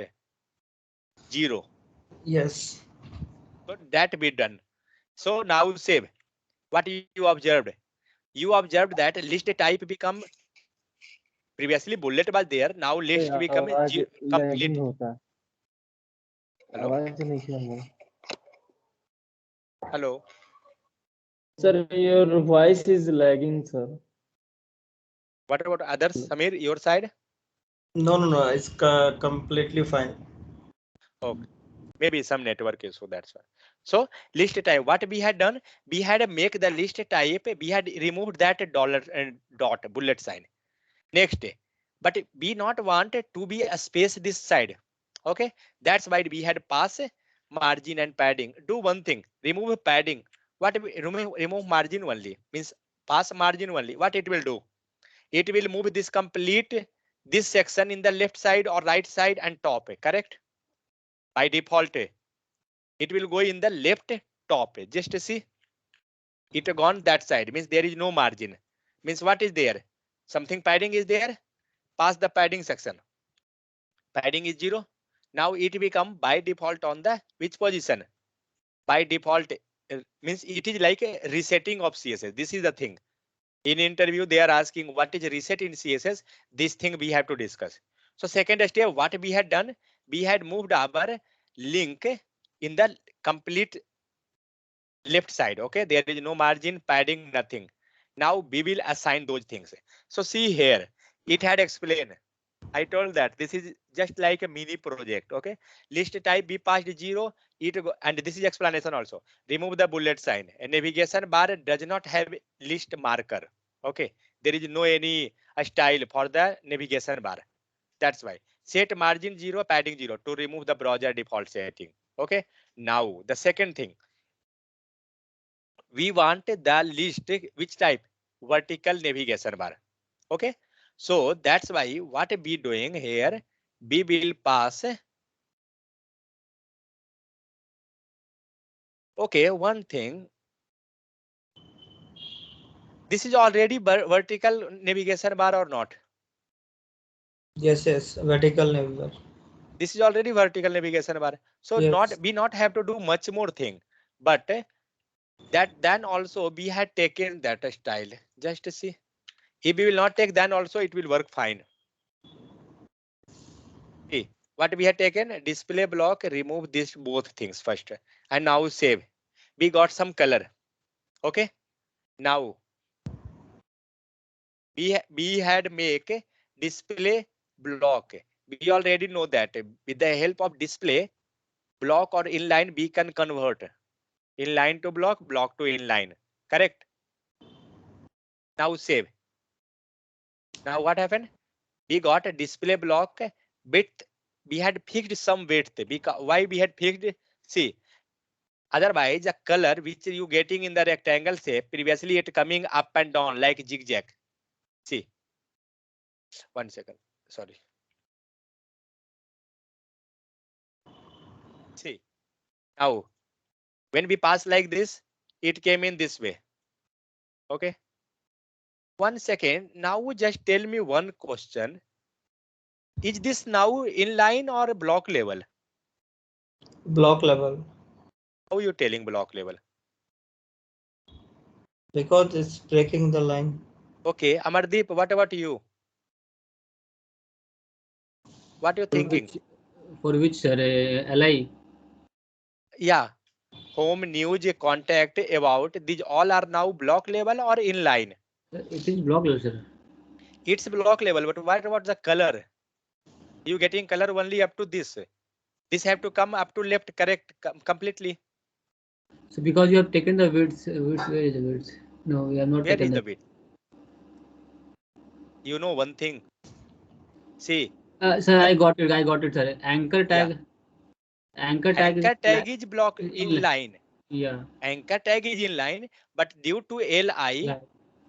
0. Yes. So that be done. So now save. What you observed? You observed that list type become, previously bullet was there. Now list become आवाज complete. lagging होता है. Hello. आवाज नहीं आ रही. Hello. Sir, your voice is lagging, sir. What about others? Samir, your side? No. It's completely fine. Okay. Maybe some network issue, that's why. So list type, what we had done, we had make the list type, we had removed that dollar and dot bullet sign. Next, but we not wanted to be a space this side. Okay, that's why we had pass margin and padding. Do one thing, remove padding. What we remove margin only, means pass margin only. What it will do? It will move this complete this section in the left side or right side and top, correct? By default, it will go in the left top. Just see, it gone that side, means there is no margin. Means what is there? Something padding is there. Pass the padding section. Padding is 0. Now it become by default on the which position? By default means it is like a resetting of CSS. This is the thing. In interview, they are asking what is reset in CSS. This thing we have to discuss. So second step, what we had done, we had moved our link in the complete left side. Okay, there is no margin, padding, nothing. Now we will assign those things. So see here, it had explained. I told that this is just like a mini project. Okay, list type we passed 0. And this is explanation also. Remove the bullet sign. A navigation bar does not have list marker. Okay, there is no any style for the navigation bar. That's why set margin 0, padding 0 to remove the browser default setting. Okay, now the second thing, we want the list which type? Vertical navigation bar. Okay, so that's why what we doing here, we will pass. Okay, one thing, this is already vertical navigation bar or not? Yes, vertical navigation. This is already vertical navigation bar. So Yes. we not have to do much more thing, but that then also we had taken that style. Just see, if we will not take, then also it will work fine. See what we had taken: display block, remove this both things first, and now save. We got some color. Okay, now we had make display block. We already know that with the help of display block or inline, we can convert inline to block, block to inline. Correct? Now save. Now what happened? We got a display block width. We had fixed some width. Because why we had fixed? See, otherwise the color which you getting in the rectangle shape, previously it coming up and down like zigzag. See, 1 second. Sorry. See, now when we pass like this, it came in this way. Okay. 1 second. Now just tell me one question. Is this now inline or block level? Block level. How you telling block level? Because it's breaking the line. Okay, Amardeep, what about you? What you thinking? For which sir? LI? Yeah, home news contact about these all are now block level or inline? It is block level, sir. It's block level, but what about the color? You getting color only up to this. This have to come up to left, correct, completely. So because you have taken the width, where is the width? No, we have not Where taken is the the width? You know one thing. See, sir, I got it, sir. Anchor tag. Anchor tag anchor tag is block is inline. Yeah. Anchor tag is inline, but due to LI,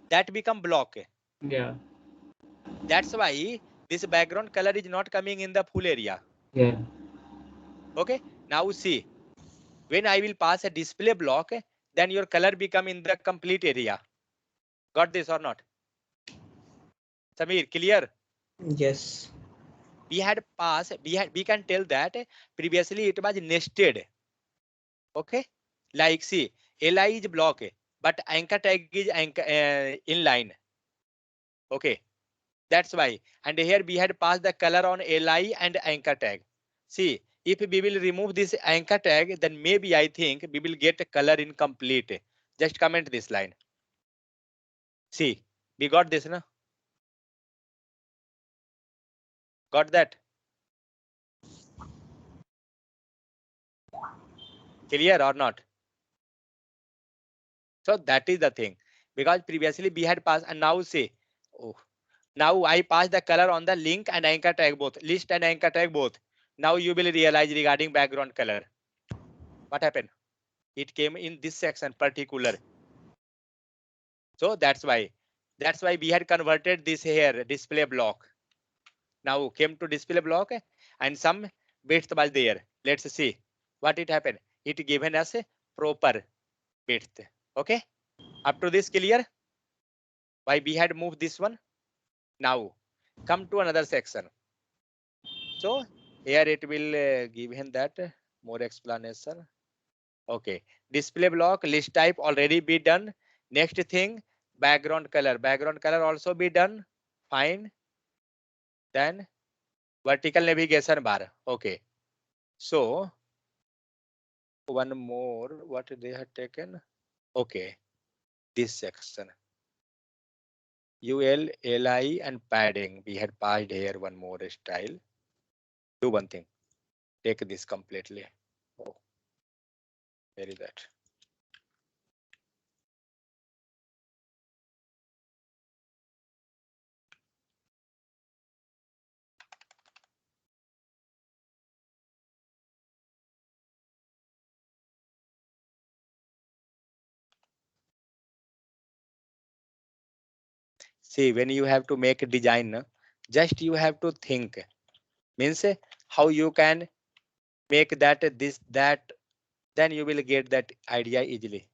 that become block. Yeah. That's why this background color is not coming in the full area. Yeah. Okay, now see, when I will pass a display block, then your color become in the complete area. Got this or not? Samir, clear? Yes. We had passed, we can tell that previously it was nested. Okay, like see, LI is block, but anchor tag is anchor inline. Okay, that's why. And here we had passed the color on LI and anchor tag. See, if we will remove this anchor tag, then maybe I think we will get a color incomplete. Just comment this line. See, we got this, no? Got that? Clear or not? So that is the thing. Because previously we had passed, and now say, oh, now I pass the color on the link and anchor tag both, list and anchor tag both. Now you will realize regarding background color. What happened? It came in this section particular. So that's why we had converted this here display block. Now came to display block and some width was there. Let's see what it happened. It given us a proper width. Okay, up to this clear? Why we had moved this one? Now come to another section. So here it will give him that more explanation. Okay, display block, list type already be done. Next thing, background color also be done. Fine. Then vertical navigation bar. Okay, so one more, what they had taken. Okay, this section, UL, LI and padding, we had passed here one more style. Do one thing, take this completely. Oh, where is that? See, when you have to make a design, just you have to think, means how you can make that, this, that, then you will get that idea easily.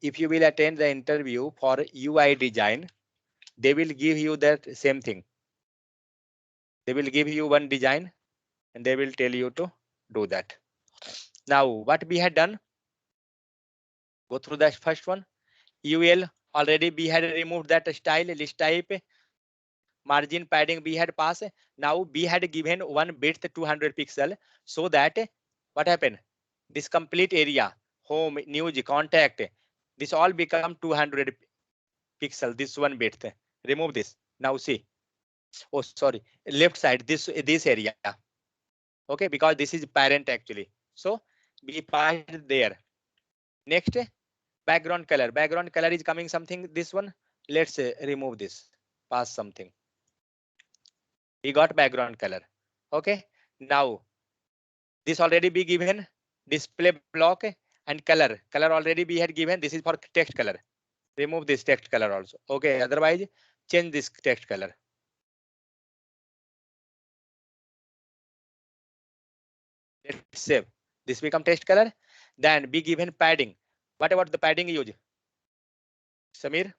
if you will attend the interview for UI design, they will give you that same thing. They will give you one design and they will tell you to do that. Now, what we had done, go through the first one. UL, already we had removed that style, list type, margin padding we had passed. Now we had given one width 200 pixel, so that what happened? This complete area, home, news, contact, this all become 200 pixel, this one width. Remove this. Now see. Oh, sorry, left side, this area. Okay, because this is parent actually. So we passed there. Next, background color. Background color is coming something, this one. Let's remove this, pass something. We got background color. Okay, now this already be given, display block and color. Color already we had given, this is for text color. Remove this text color also. Okay, otherwise change this text color. Let's save. This become text color. Then be given padding. What about the padding use? Samir?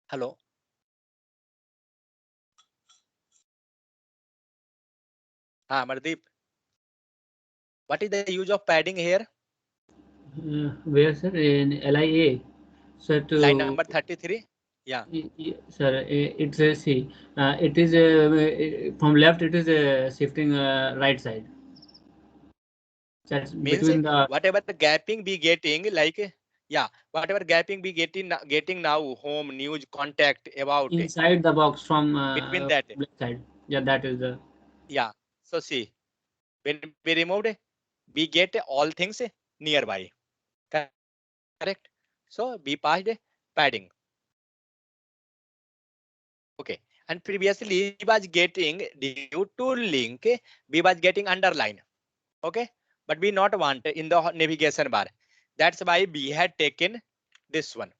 Hello. Mardeep. What is the use of padding here? Where, sir? In LIA. Sir, to Line number 33. Yeah. Sir, it's a see. It is from left. It is shifting right side. That's Means between the whatever the gapping be getting, like yeah, whatever gapping be getting now, home, news, contact, about inside the box from between that. left side. Yeah, that is the. Yeah. So see, when we removed, we get all things nearby. Correct. So we passed padding. Okay. And previously we was getting, due to link, we was getting underline. Okay. But we not want in the navigation bar. That's why we had taken this one.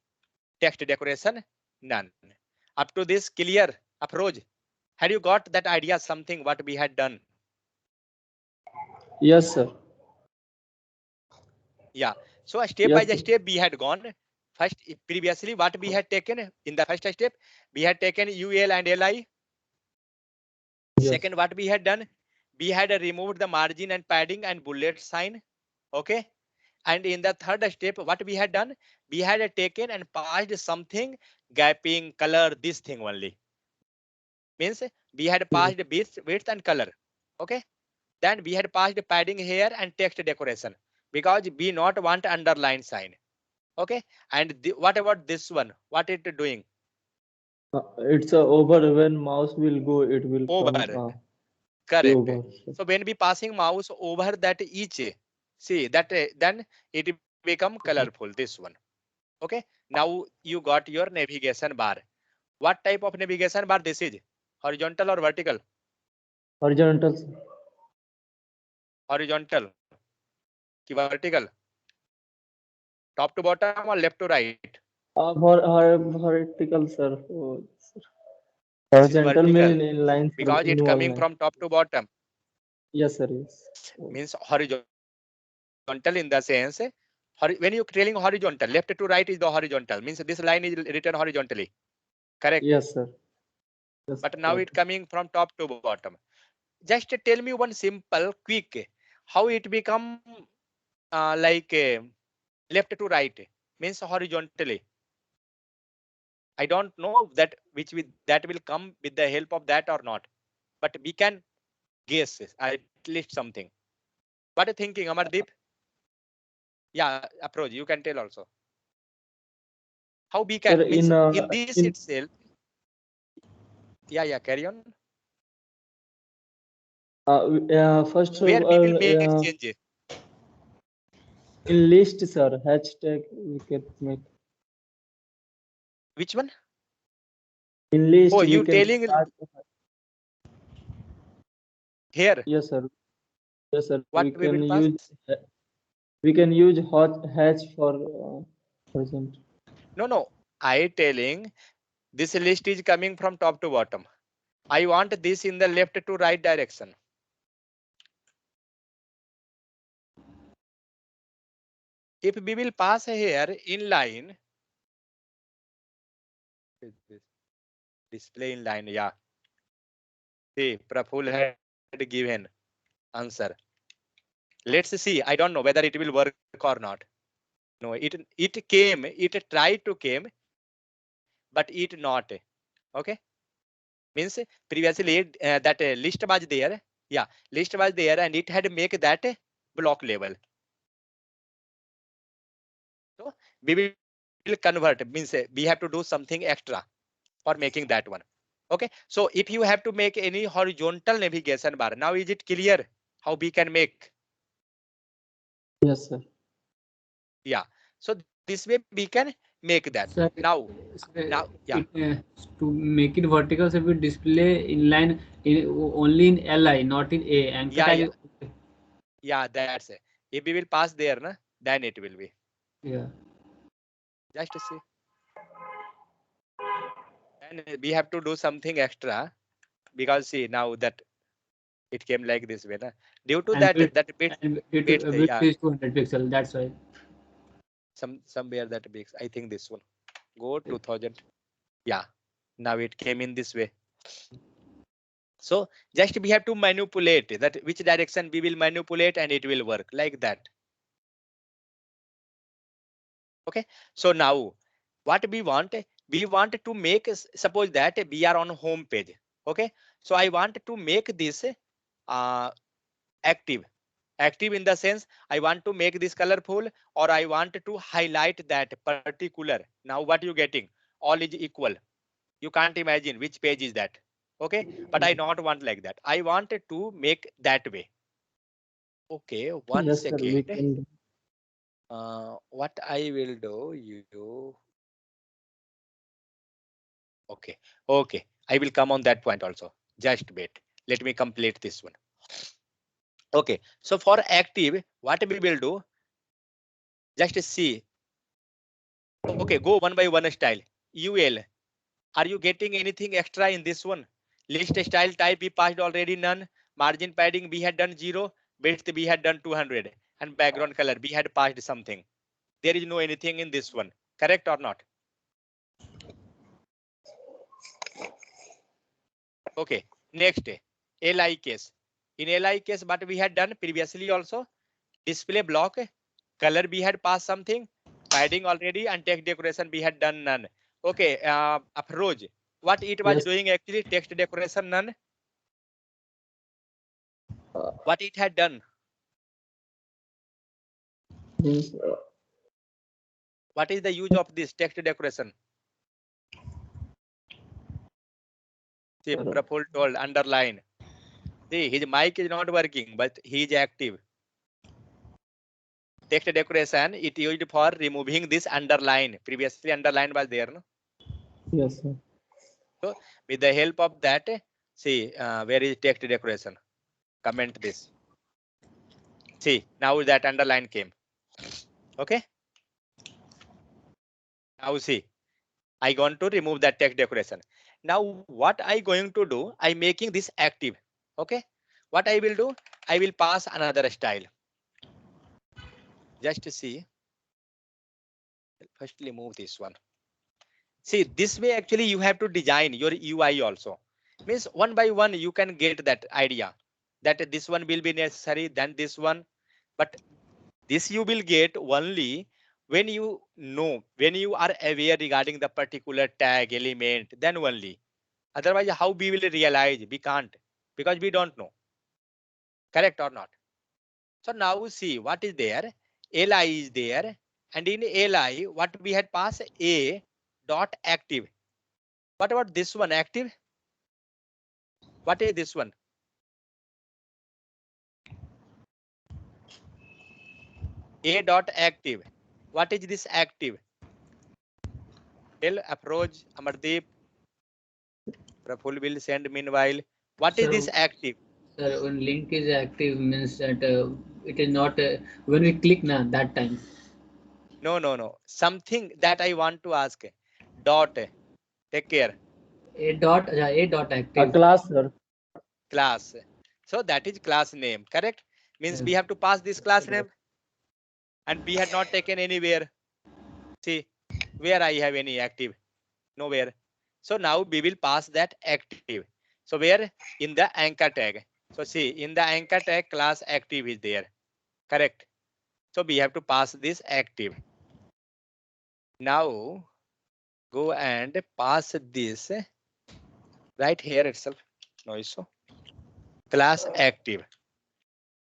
Text decoration, none. Up to this clear approach. Had you got that idea, something what we had done? Yes, sir. Yeah. So step by step we had gone. First, previously what we had taken in the first step, we had taken UL and LI. Yes. Second, what we had done, we had removed the margin and padding and bullet sign. Okay. And in the third step, what we had done, we had taken and passed something, gapping, color, this thing only. Means we had passed width and color. Okay. Then we had passed padding here and text decoration because we not want underline sign. Okay. And what about this one? What it doing? It's over. When mouse will go, it will Over. come. Correct. Over. So when we passing mouse over that each, see that then it become colorful, this one. Okay. Now you got your navigation bar. What type of navigation bar this is? Horizontal or vertical? Horizontal. Horizontal. Vertical. Top to bottom or left to right? Vertical, sir. Oh, sir. Horizontal means in lines. Because it coming from top to bottom. Yes, sir. Yes. Means horizontal in the sense, when you telling horizontal, left to right is the horizontal. Means this line is written horizontally. Correct? Yes, sir. Yes, but now it coming from top to bottom. Just tell me one simple, quick, how it become like left to right, means horizontally. I don't know that that will come with the help of that or not, but we can guess at least something. What are you thinking, Amardeep? Yeah, approach. You can tell also. How we can, sir, means in this itself. Yeah, carry on. First Where of we all, will make exchange. in list, sir, hashtag we can make. Which one? In list, oh, we you can telling start. Here? Yes, sir. Yes, sir. What we will pass? We can use hot hatch for present. No. I telling this list is coming from top to bottom. I want this in the left to right direction. if we will pass here inline, display inline, yeah. See, Praful had given answer. Let's see. I don't know whether it will work or not. No, it came. It tried to came, but it not. Okay. Means previously that list was there. Yeah, list was there, and it had make that block level. So we will convert. Means we have to do something extra for making that one. Okay. So if you have to make any horizontal navigation bar, now is it clear how we can make? Yes, sir. Yeah. So this way we can make that. Sir, Now, yeah. To make it vertical, so we display inline only in LI, not in A. Anchor Yeah, tag yeah. Yeah, that's it. If we will pass there, na, then it will be. Yeah. Just to see. And we have to do something extra because see now that it came like this way. Na. Due to And that width, that bit width yeah, is 200 pixel. That's why. somewhere that big. I think this one. Go 2000. Yeah. Now it came in this way. So just we have to manipulate that which direction we will manipulate and it will work like that. Okay. So now what we want to make suppose that we are on home page. Okay. So I want to make this active in the sense I want to make this colorful or I want to highlight that particular. Now what you getting? All is equal. You can't imagine which page is that. Okay. But I not want like that. I wanted to make that way. Okay. One Yes, sir. We second. can. What I will do, you. Okay. Okay. I will come on that point also. Just wait. Let me complete this one. Okay. So for active, what we will do? Just see. Okay. Go one by one style. UL. Are you getting anything extra in this one? List style type we passed already none. Margin padding we had done 0. Width we had done 200. And background color we had passed something. There is no anything in this one. Correct or not? Okay. Next, LI case. In LI case, what we had done previously also, display block, color we had passed something, padding already, and text decoration we had done none. Okay, approach. What it was doing actually, text decoration none. What it had done? Means, What is the use of this text decoration? See, Praful told underline. See, his mic is not working, but he is active. Text decoration, it used for removing this underline. Previously, underline was there, no? yes, sir. So, with the help of that, see, where is text decoration? Comment this. See, now that underline came. Okay. Now see, I going to remove that text decoration. Now, what I going to do? I making this active. Okay. What I will do? I will pass another style. Just to see. First, remove this one. See, this way actually you have to design your UI also. Means one by one you can get that idea that this one will be necessary, then this one. But this you will get only when you know, when you are aware regarding the particular tag element, then only. Otherwise, how we will realize? We can't, because we don't know. Correct or not? So now see what is there. Li is there, and in Li, what we had passed a dot active. What about this one active? What is this one? A dot active. What is this active? Tell approach Amardeep. Praful will send meanwhile. What is this active? Sir, when link is active means that it is not when we click na that time. No. Something that I want to ask. Dot. Take care. A dot active. A class, sir. Class. So that is class name. Correct? Means we have to pass this class name. and B had not taken anywhere. See, where I have any active? Nowhere. So now we will pass that active. So where? In the anchor tag. So see, in the anchor tag class active is there. Correct. So we have to pass this active. Now go and pass this right here itself. No issue. Class active.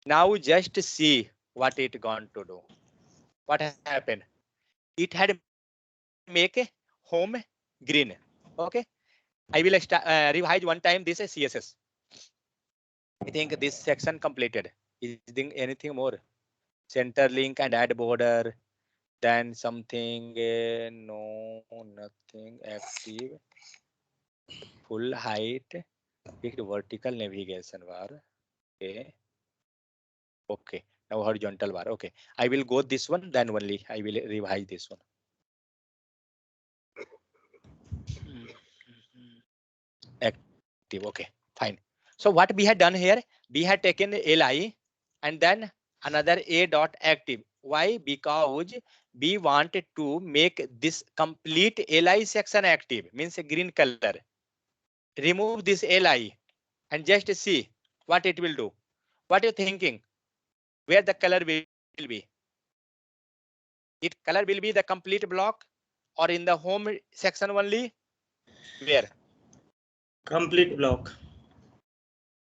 Now just see what it going to do. What happened? It had make a home green. Okay. I will revise one time this is CSS. I think this section completed. Is there anything more? Center link and add border. Then something, no, nothing active. Full height, pick vertical navigation bar. Okay. Okay. Now horizontal bar. Okay. I will go this one, then only I will revise this one. Active. Okay. Fine. So what we had done here, we had taken li and then another a dot active. Why? Because we wanted to make this complete li section active, means a green color. Remove this li and just see what it will do. What are you thinking? Where the color will be? It color will be the complete block or in the home section only? Where? Complete block.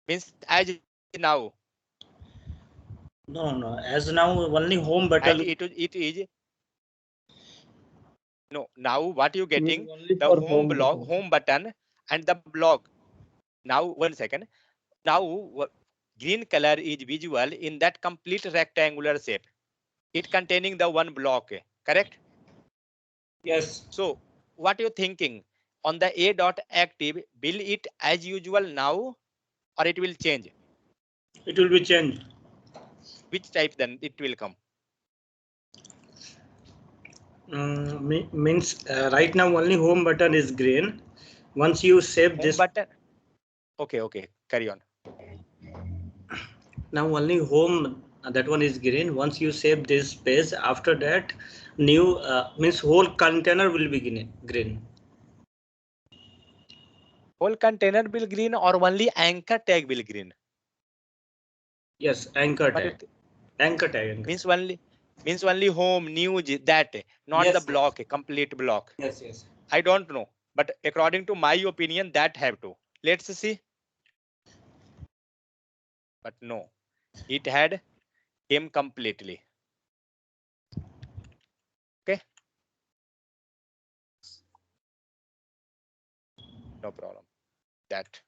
Means as now. No. As now, only home button. It is. No. Now what you getting? Only The for home button and the block. Now 1 second. Now green color is visible in that complete rectangular shape. It containing the one block. Correct? Yes. So what you thinking? On the a dot active, will it as usual now or it will change? It will be changed. Which type then it will come? Means right now only home button is green. Once you save Home this button. Okay. Carry on. now only home, that one is green. Once you save this page, after that new means whole container will be green. Whole container will green or only anchor tag will green? Yes, anchor tag. Anchor tag. Means only home news that, not Yes, the block, complete block. Yes. I don't know, but according to my opinion, that have to. Let's see. But no, it had came completely. Okay. No problem. That.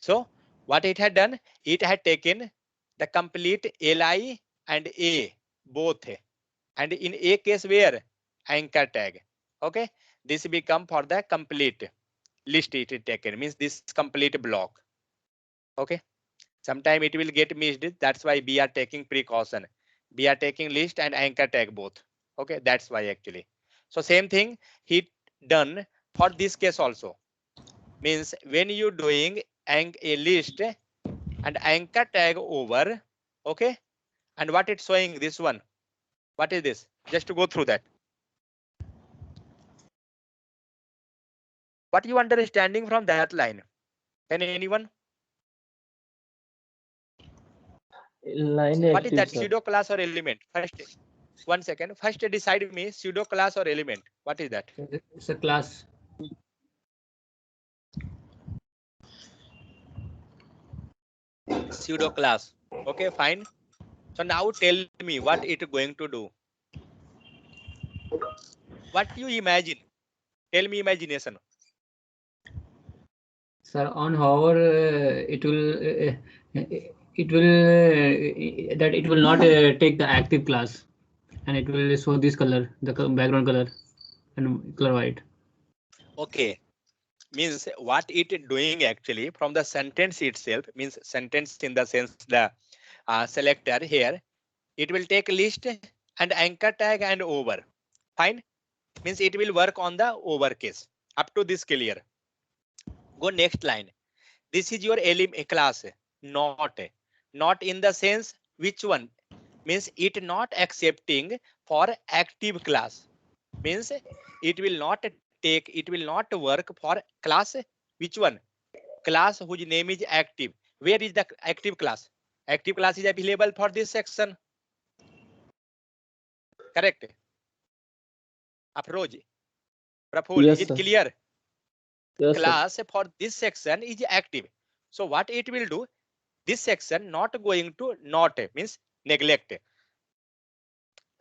So what it had done, it had taken the complete li and a both, and in a case where anchor tag. Okay, this become for the complete list. It is taken, means this complete block. Okay, sometime it will get missed. That's why we are taking precaution. We are taking list and anchor tag both. Okay, that's why actually. So same thing he done for this case also. Means when you doing a list and anchor tag over, okay, and what it's showing this one. What is this? Just to go through that. What you understanding from that line? Can anyone? Line What is active, that? sir. Pseudo class or element? First, 1 second. First decide me pseudo class or element. What is that? It's a class. Pseudo class. Okay, fine. So now tell me what it going to do. What you imagine? Tell me imagination. Sir, on hover, it will not take the active class, and it will show this color, the background color, and color white. Okay, means what it doing actually from the sentence itself, means sentence in the sense the selector here, it will take list and anchor tag and over. Fine, means it will work on the over case. Up to this clear. Go next line. This is your class, not in the sense which one, means it not accepting for active class, means it will not work for class. Which one? Class whose name is active. Where is the active class? Active class is available for this section. Correct? Afroz, Praful, Yes, is it sir. clear? Yes, sir. Class for this section is active. So what it will do? This section not going to not means neglect.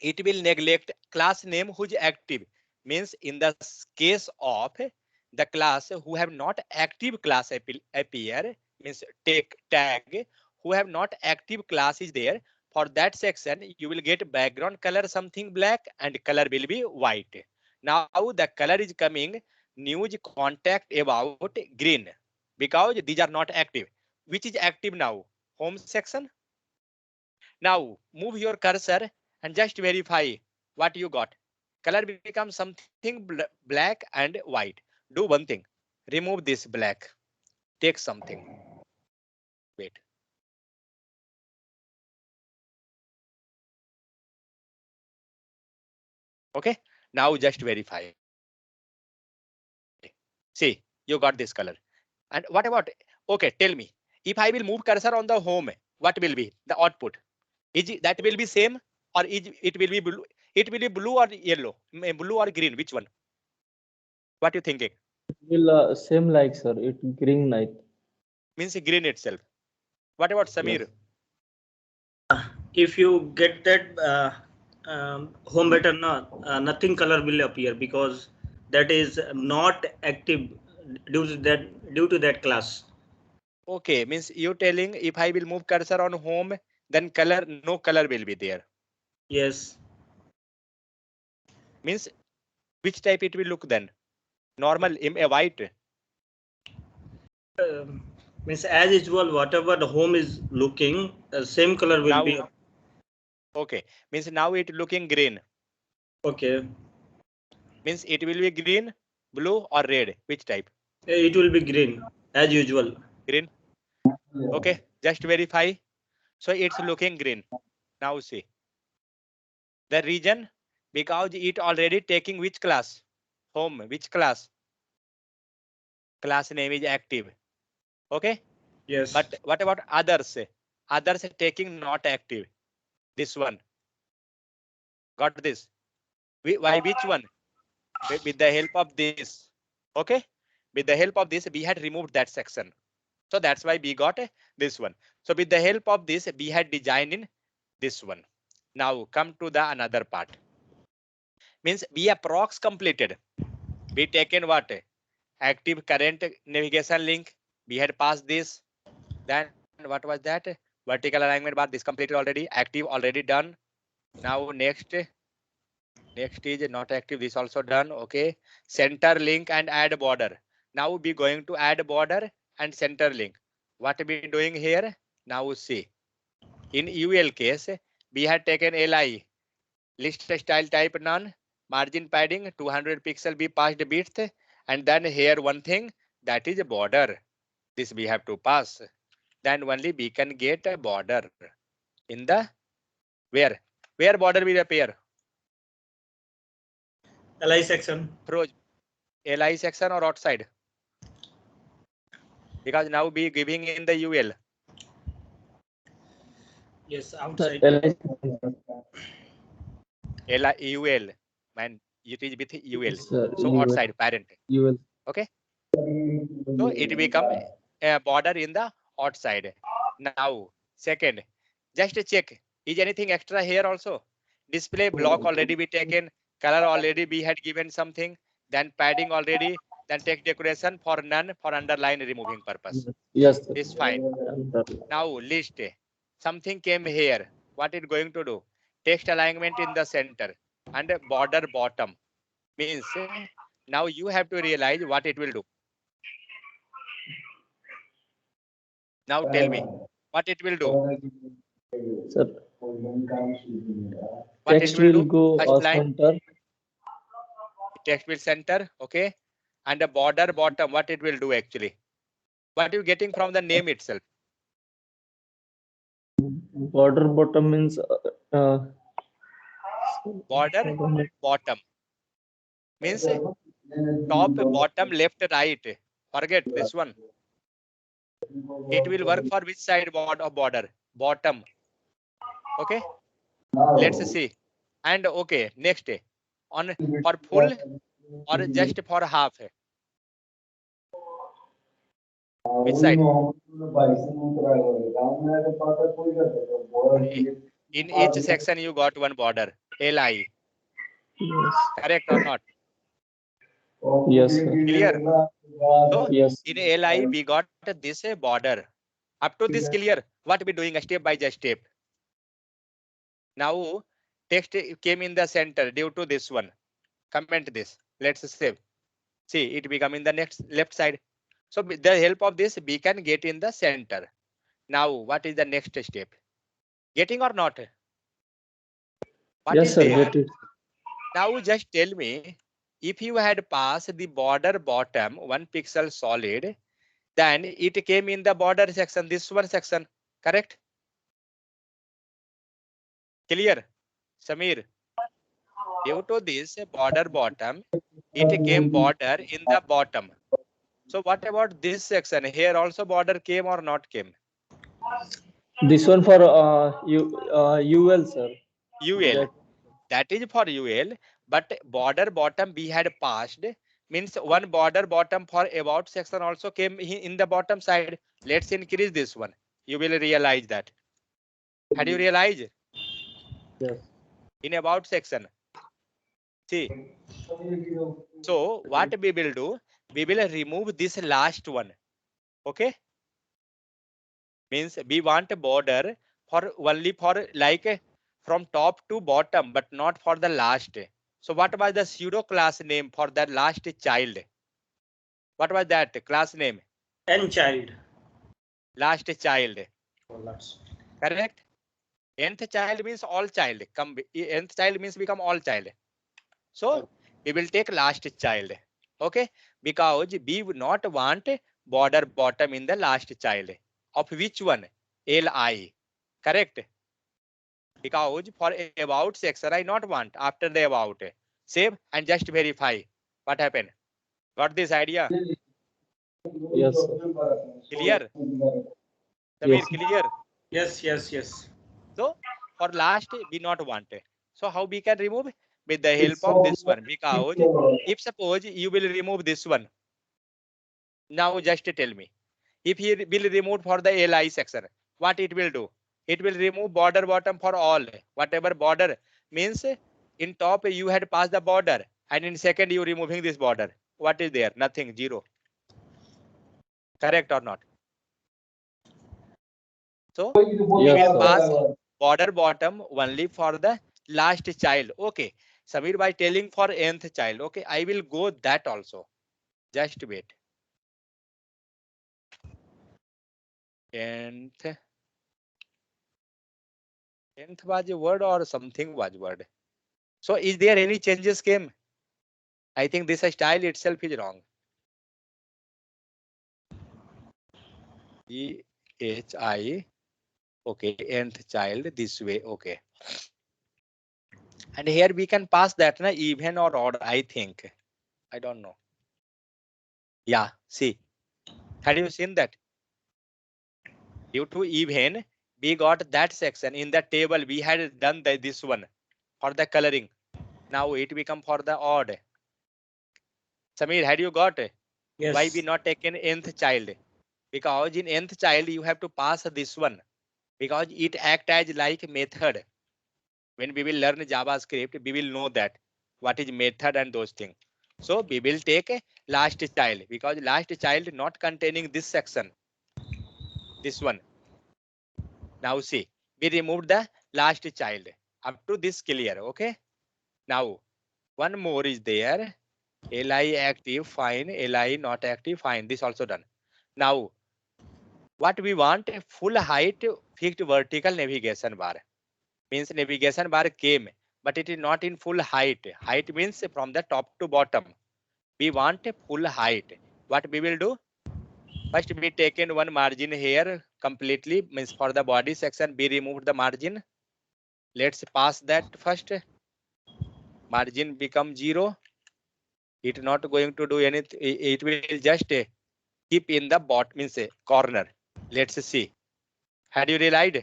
It will neglect class name who's active. Means in the case of the class who have not active class appear, means take tag who have not active class is there. For that section, you will get background color something black and color will be white. Now the color is coming news contact about green because these are not active. Which is active now? Home section. Now move your cursor and just verify what you got. Color becomes something black and white. Do one thing. Remove this black. Take something. Wait. Okay. Now just verify. See, you got this color. And what about, okay, tell me, if I will move cursor on the home, what will be the output? Is that will be same or is it will be blue? It will be blue or yellow, blue or green, which one? What you thinking? It will same like, sir. It green light. Means green itself. What about Samir? Yes. If you get that home button, nothing color will appear because that is not active due to that class. Okay, means you telling if I will move cursor on home, then color, no color will be there. Yes. Means which type it will look then? Normal, a white. Means as usual, whatever the home is looking, same color will Now, be. okay, means now it looking green. Okay. Means it will be green, blue or red. Which type? It will be green as usual. Green. Okay, just verify. So it's looking green. Now see the region because it already taking which class? Home. Which class? Class name is active. Okay. Yes. But what about others? Others taking not active. This one. Got this? Why which one? With the help of this. Okay. With the help of this, we had removed that section. So that's why we got this one. So with the help of this, we had designed in this one. Now come to the another part. Means we approx completed. We taken what? Active current navigation link. We had passed this. Then what was that? Vertical alignment bar. This completed already. Active already done. Now next is not active. This also done. Okay. Center link and add border. Now we going to add border and center link. What we doing here? Now see. In UL case, we had taken LI. List style type none. Margin padding 200 pixel be passed width. And then here one thing that is a border. This we have to pass. Then only we can get a border in the where border will appear. LI section. LI section or outside? Because now we giving in the UL. Yes, outside. UL. Man, it is with UL. Sir, So outside parent. you will. Okay. So it become a border in the outside. Now, second, just check. Is anything extra here also? Display block already be taken. Color already we had given something. Then padding already. Then text decoration for none for underline removing purpose. Yes, sir. Is fine. Now list. Something came here. What it going to do? Text alignment in the center and border bottom. Means now you have to realize what it will do. Now tell me what it will do. Sir, What text it will will do? go First line. center. Text will center. Okay. And the border bottom, what it will do actually? What you getting from the name itself? Border bottom means Border bottom means top, bottom, left, right. Forget this one. It will work for which side of border? Bottom. Okay. Let's see. And okay, next on for full or just for half. Which side? In each section you got one border. Li. yes. Correct or not? Yes, sir. Clear? So Yes. in Li we got this border. Up to this clear. What we doing step by step. Now text came in the center due to this one. Comment this. Let's save. See, it become in the next left side. So with the help of this, we can get in the center. Now, what is the next step? Getting or not? What Yes, is sir. there? Get it. Now just tell me, if you had passed the border bottom 1 pixel solid, then it came in the border section, this one section, correct? Clear? Samir? Due to this border bottom, it came border in the bottom. So what about this section? Here also border came or not came? This one for UL, sir. UL. That is for UL, but border bottom we had passed means one border bottom for about section also came in the bottom side. Let's increase this one. You will realize that. Had you realized? Yes. In about section. See. So what we will do? We will remove this last one. Okay. Means we want a border for only for like from top to bottom, but not for the last. So what was the pseudo class name for that last child? What was that class name? N child. Last child. Oh, lots. Correct? Nth child means all child. Nth child means become all child. So we will take last child. Okay? Because we would not want border bottom in the last child. Of which one? Li. Correct? Because for about section I not want after the about. Save and just verify. What happened? Got this idea? Yes, sir. Clear? Samir, Yes. clear? Yes, yes, yes. So for last we not want. So how we can remove? With the help of this one. Because if suppose you will remove this one. Now just tell me. If you will remove for the Li section, what it will do? It will remove border bottom for all. Whatever border means in top you had passed the border and in second you removing this border. What is there? Nothing, zero. Correct or not? So we Yes, will sir. pass border bottom only for the last child. Okay. Samir, by telling for nth child. Okay, I will go that also. Just wait. Nth was a word or something was word. So is there any changes came? I think this style itself is wrong. EHI. Okay, nth child this way. Okay. And here we can pass that na even or odd, I think. I don't know. Yeah, see. Had you seen that? Due to even, we got that section in the table. We had done this one for the coloring. Now it become for the odd. Samir, had you got? Yes. Why we not taken nth child? Because in nth child you have to pass this one. Because it act as like method. When we will learn JavaScript, we will know that what is method and those things. So we will take a last child because last child not containing this section. This one. Now see, we removed the last child. Up to this clear, okay? Now, one more is there. Li active, fine. Li not active, fine. This also done. Now, what we want, a full height fixed vertical navigation bar. Means navigation bar came, but it is not in full height. Height means from the top to bottom. We want a full height. What we will do? First we taken one margin here completely, means for the body section we removed the margin. Let's pass that first. Margin become 0. It not going to do anything. It will just keep in the bottom, means corner. Let's see. Had you realized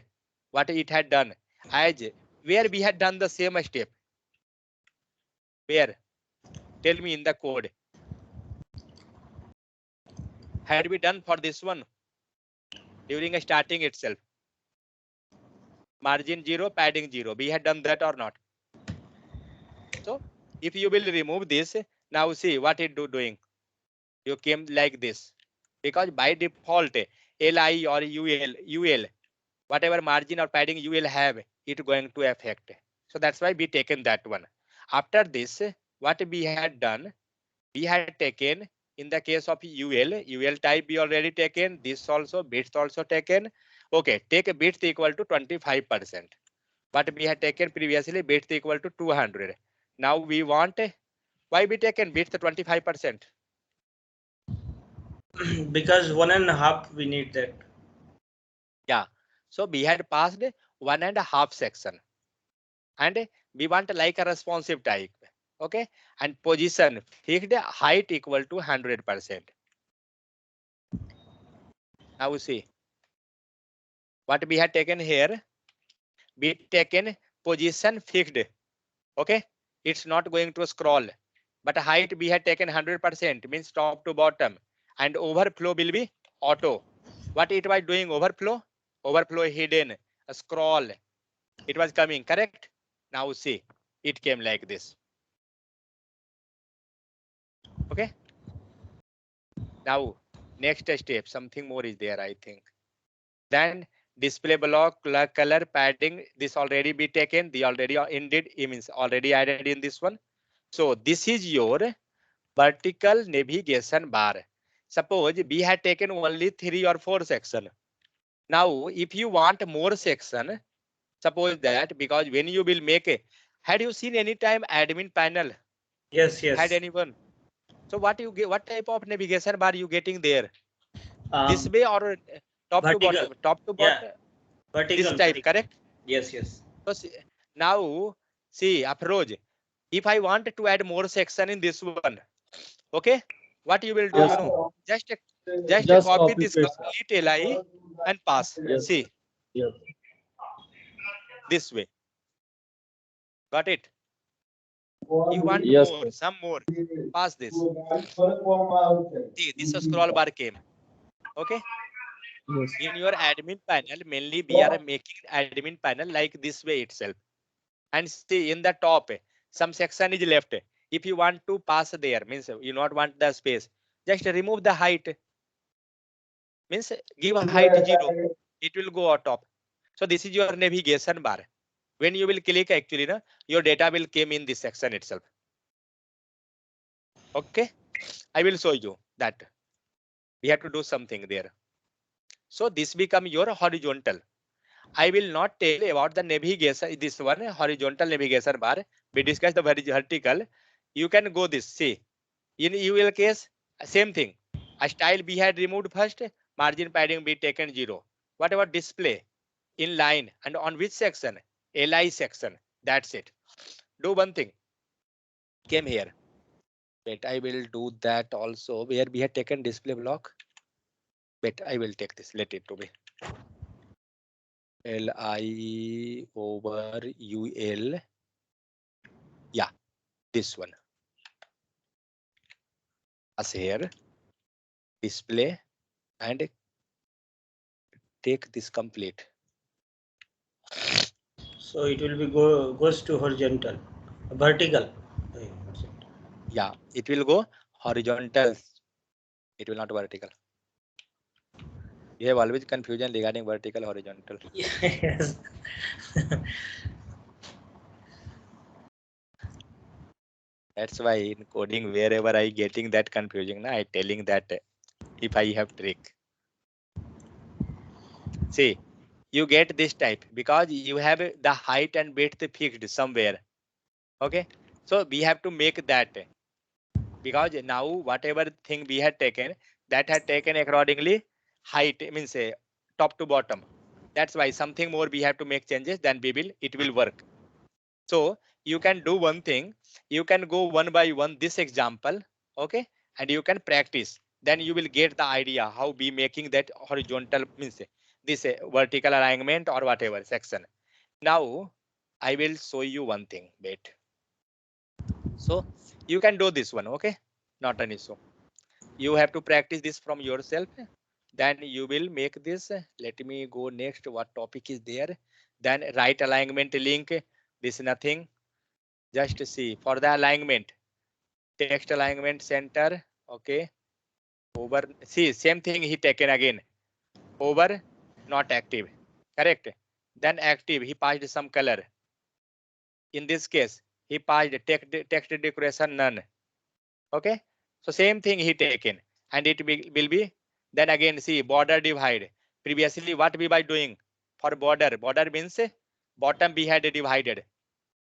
what it had done? As where we had done the same step. Where? Tell me in the code. Had we done for this one during starting itself? Margin 0, padding 0. We had done that or not? So if you will remove this, now see what it doing. You came like this, because by default LI or UL, whatever margin or padding you will have, it going to affect. So that's why we taken that one. After this, what we had done, we had taken in the case of UL type we already taken, this also, bits also taken. Okay, take a bits equal to 25%. But we had taken previously bits equal to 200. Now we want, why we taken bits 25%? Because 1.5 we need that. Yeah, so we had passed 1.5 section and we want like a responsive type. Okay, and position fixed, height equal to 100%. Now we see what we had taken here. We taken position fixed. Okay, it's not going to scroll, but height we had taken 100%, means top to bottom, and overflow will be auto. What it was doing? Overflow hidden, a scroll, it was coming, correct? Now see, it came like this. Okay, now next step, something more is there, I think. Then display block, color, padding, this already be taken, the already indeed, it means already added in this one. So this is your vertical navigation bar. Suppose we had taken only 3 or 4 section. Now if you want more section, suppose that, because when you will make a, had you seen any time admin panel? Yes, yes. Had anyone? So what you get, what type of navigation bar you getting there? This Um, way or top vertical. to bottom? Top to Yeah. bottom. Vertical. This type, vertical. correct? Yes, yes. So now see, approach. If I want to add more section in this one, okay, what you will do? Yes, You know, just just copy copy this paste. complete LI and pass. Yes. See, Yes. this way. Got it? You want Yes, more, sir. some more. Pass this. See, this scroll bar came. Okay. Yes. In your admin panel, mainly we are making admin panel like this way itself. And see in the top, some section is left. If you want to pass there, means you not want the space, just remove the height. Means give a height 0, it will go on top. So this is your navigation bar. When you will click, actually, your data will come in this section itself. Okay, I will show you that we have to do something there. So this become your horizontal. I will not tell about the navigation, this one horizontal navigation bar. We discuss the vertical. You can go this, see, in UL case, same thing. A style we had removed first, margin padding be taken 0. What about display? In line and on which section? LI section. That's it. Do one thing. Came here. Wait, I will do that also. Where we had taken display block. Wait, I will take this. Let it to be. LI over UL. Yeah, this one. As here, display and take this complete. So it will be goes to horizontal, vertical. Yeah, it will go horizontal. It will not vertical. You have always confusion regarding vertical, horizontal. Yes. That's why in coding, wherever I getting that confusing, I telling that if I have trick. See, you get this type because you have the height and width fixed somewhere. Okay, so we have to make that, because now whatever thing we had taken, that had taken accordingly height, means top to bottom. That's why something more we have to make changes, then it will work. So you can do one thing, you can go one by one this example, okay, and you can practice. Then you will get the idea how we making that horizontal, means this vertical alignment or whatever section. Now I will show you one thing. Wait. So you can do this one, okay? Not an issue. You have to practice this from yourself. Then you will make this. Let me go next. What topic is there? Then right alignment link. This is nothing. Just see for the alignment. Text alignment center. Okay. Over. See, same thing he taken again. Over, not active. Correct. Then active, he passed some color. In this case, he passed text decoration none. Okay. So same thing he taken, and it will be. Then again, see border divide. Previously, what we by doing for border? Border means bottom we had divided.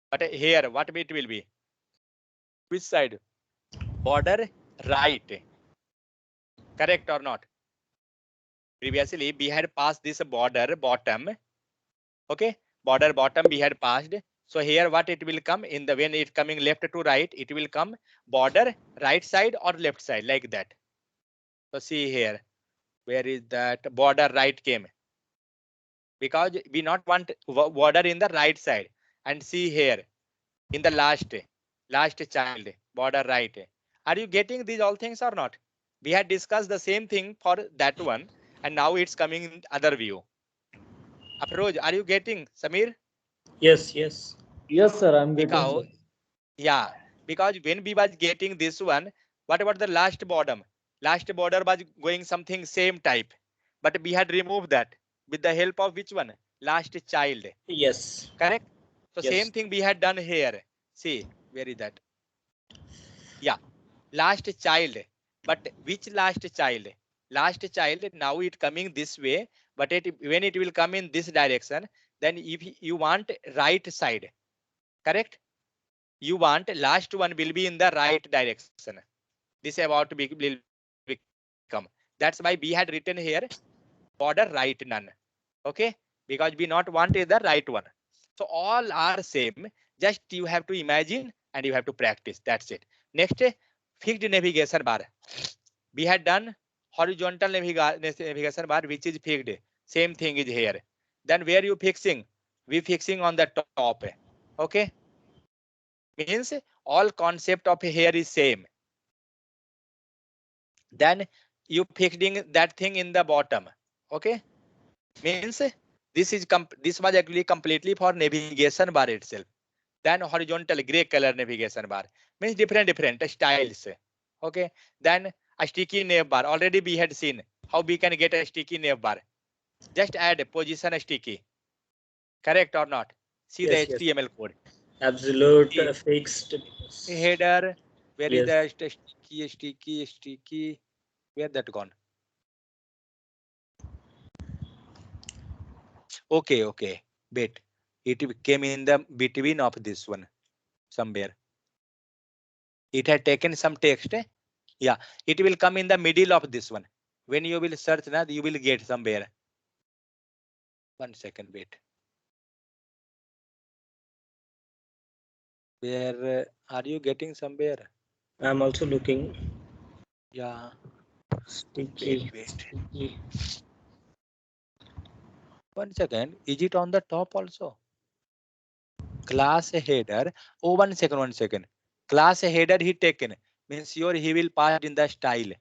But here, what it will be? Which side? Border right. Correct or not? Previously, we had passed this border bottom. Okay, border bottom we had passed. So here what it will come in the when it coming left to right, it will come border right side or left side like that. So see here, where is that border right came? Because we not want border in the right side. And see here in the last child border right. Are you getting these all things or not? We had discussed the same thing for that one, and now it's coming in other view. Afroz, are you getting, Samir? Yes, yes. Yes, sir. I'm getting. Because, Sir. yeah, because when we was getting this one, what about the last bottom? Last border was going something same type, but we had removed that with the help of which one? Last child. Yes. Correct? So Yes. same thing we had done here. See, where is that? Yeah, last child. But which last child? Last child, now it coming this way, but when it will come in this direction, then if you want right side, correct? You want last one will be in the right direction. This about to be will become. That's why we had written here border right none. Okay, because we not want is the right one. So all are same. Just you have to imagine and you have to practice. That's it. Next, fixed navigation bar. We had done horizontal navigation bar, which is fixed. Same thing is here. Then where you fixing? We fixing on the top. Okay, means all concept of here is same. Then you fixing that thing in the bottom. Okay, means this was actually completely for navigation bar itself. Then horizontal gray color navigation bar means different styles. Okay, then a sticky nav bar. Already we had seen how we can get a sticky nav bar. Just add position sticky. Correct or not? See Yes, the yes. HTML code. Absolute See, fixed. header. Where is Yes. the sticky? Where that gone? Okay. Wait. It came in the between of this one somewhere. It had taken some text. Yeah, it will come in the middle of this one. When you will search now, you will get somewhere. 1 second, wait. Where are you getting somewhere? I'm also looking. Yeah. Sticky. Wait. Sticky. 1 second. Is it on the top also? Class header. Oh, 1 second. Class header he taken. Means your he will pass in the style.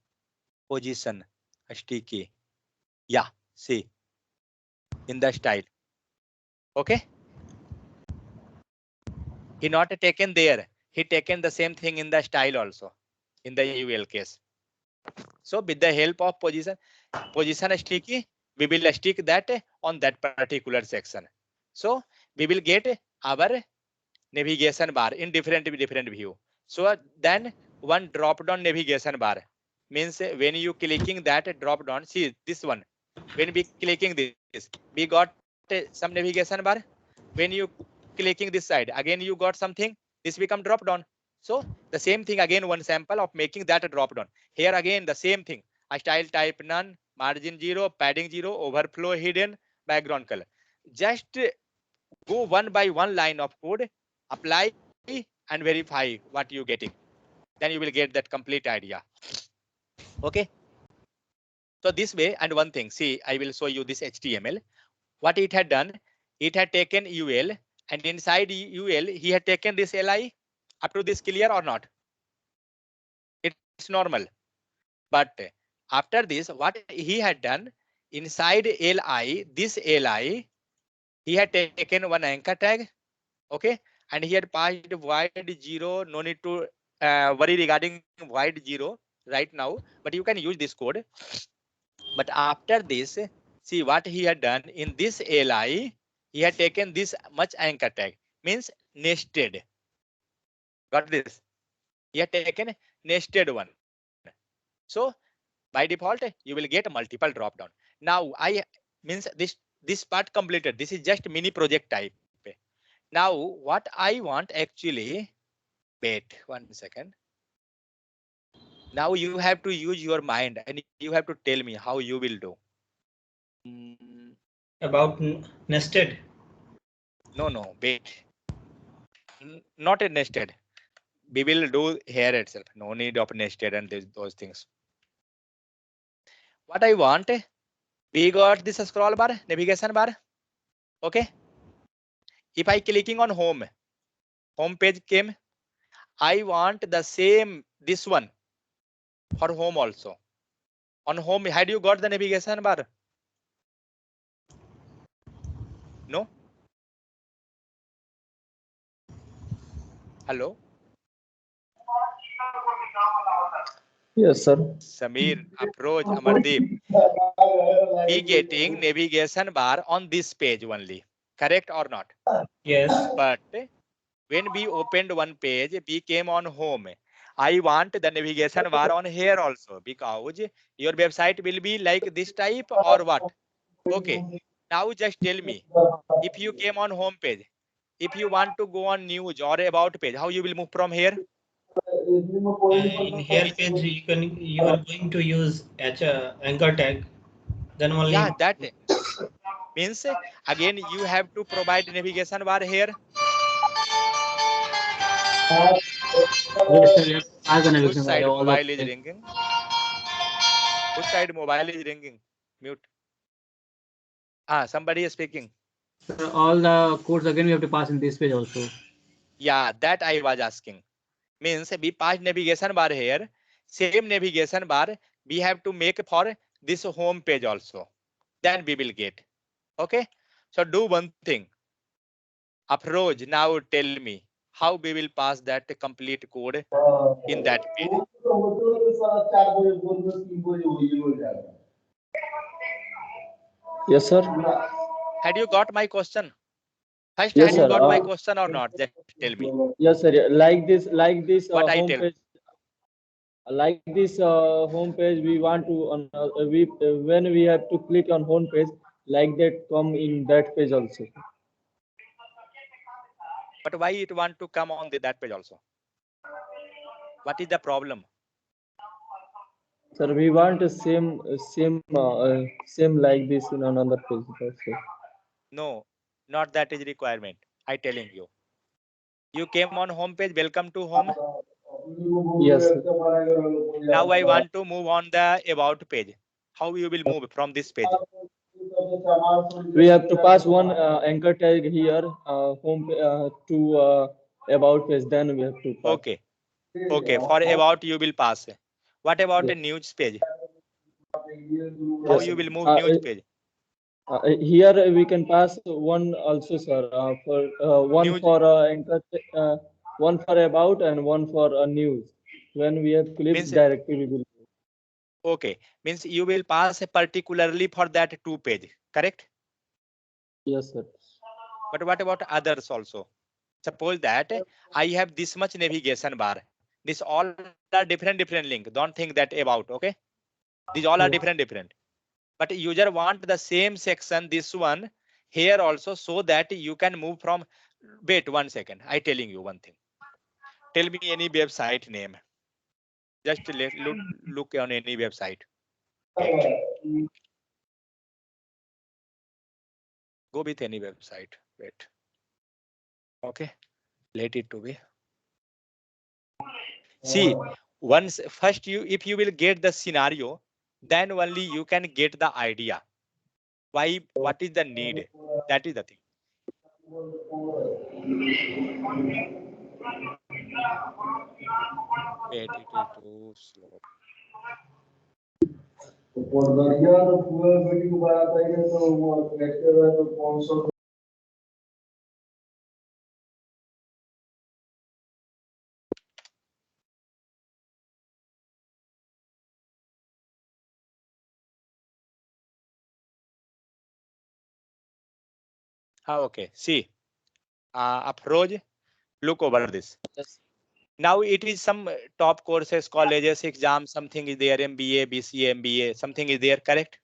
Position. Sticky. Yeah. See. In the style. Okay. He not taken there. He taken the same thing in the style also. In the UL case. So with the help of position sticky, we will stick that on that particular section. So we will get our navigation bar in different view. So then one drop down navigation bar means when you clicking that drop down, see this one. When we clicking this, we got some navigation bar. When you clicking this side, again you got something. This become drop down. So the same thing again, one sample of making that a drop down. Here again the same thing. style type none, margin 0, padding 0, overflow hidden, background color. Just go one by one line of code, apply and verify what you getting. Then you will get that complete idea. Okay. So this way, and one thing, see, I will show you this HTML. What it had done, it had taken UL, and inside UL, he had taken this LI. Up to this clear or not? It's normal. But after this, what he had done, inside LI, this LI, he had taken one anchor tag, okay, and he had passed void 0. No need to worry regarding void 0 right now, but you can use this code. But after this, see what he had done in this LI, he had taken this much anchor tag, means nested. Got this? He had taken nested one. So by default, you will get multiple drop down. Now I means this part completed. This is just mini project type. Now what I want actually, wait 1 second. Now you have to use your mind and you have to tell me how you will do. About nested. No, wait. Not a nested. We will do here itself. No need of nested and those things. What I want, we got this scroll bar, navigation bar. Okay. If I clicking on home page came. I want the same, this one for home also. On home, had you got the navigation bar? No? Hello? Yes, sir. Samir, approach, Amardeep. We getting navigation bar on this page only. Correct or not? Yes. But when we opened one page, we came on home. I want the navigation bar on here also because your website will be like this type or what? Okay. Now just tell me, if you came on home page, if you want to go on news or about page, how you will move from here? In here page, you are going to use anchor tag. Then only. Yeah, that means again you have to provide navigation bar here. Yes, sir. Yes. As the Whose navigation side bar, all the mobile is ringing? Whose side mobile is ringing? Mute. Somebody is speaking. Sir, all the codes again we have to pass in this page also. Yeah, that I was asking. Means we pass navigation bar here. Same navigation bar we have to make for this home page also. Then we will get. Okay. So do one thing. Afroz, now tell me how we will pass that complete code in that page. Yes, sir. Had you got my question? First, Yes, had you sir. got my question or not? Just tell me. Yes, sir. Like this What I home tell. page. Like this home page, we want to when we have to click on home page, like that come in that page also. But why it want to come on that page also? What is the problem? Sir, we want the same like this in another page also. No, not that is requirement. I telling you. You came on home page. Welcome to home. Yes, sir. Now I want to move on the about page. How you will move from this page? We have to pass one anchor tag here home to about page. Then we have to pass. Okay. Okay. For about you will pass. What about a news page? How you will move news page? Here we can pass one also, sir. For one News. for anchor, one for about, and one for news. When we have clips, Means- directly we will. Okay. Means you will pass particularly for that 2 page. Correct? Yes, sir. But what about others also? Suppose that I have this much navigation bar. This all are different link. Don't think that about. Okay. These all are different. But user want the same section, this one here also, so that you can move from. Wait 1 second. I telling you one thing. Tell me any website name. Just look on any website. Go with any website. Wait. Okay. Let it to be. See, once first if you will get the scenario, then only you can get the idea. Why? What is the need? That is the thing. Wait, it is too slow. Okay. See, Afroz, look over this. Yes. Now it is some top courses, colleges, exams, something is there, MBA, BCA, MBA, something is there, correct?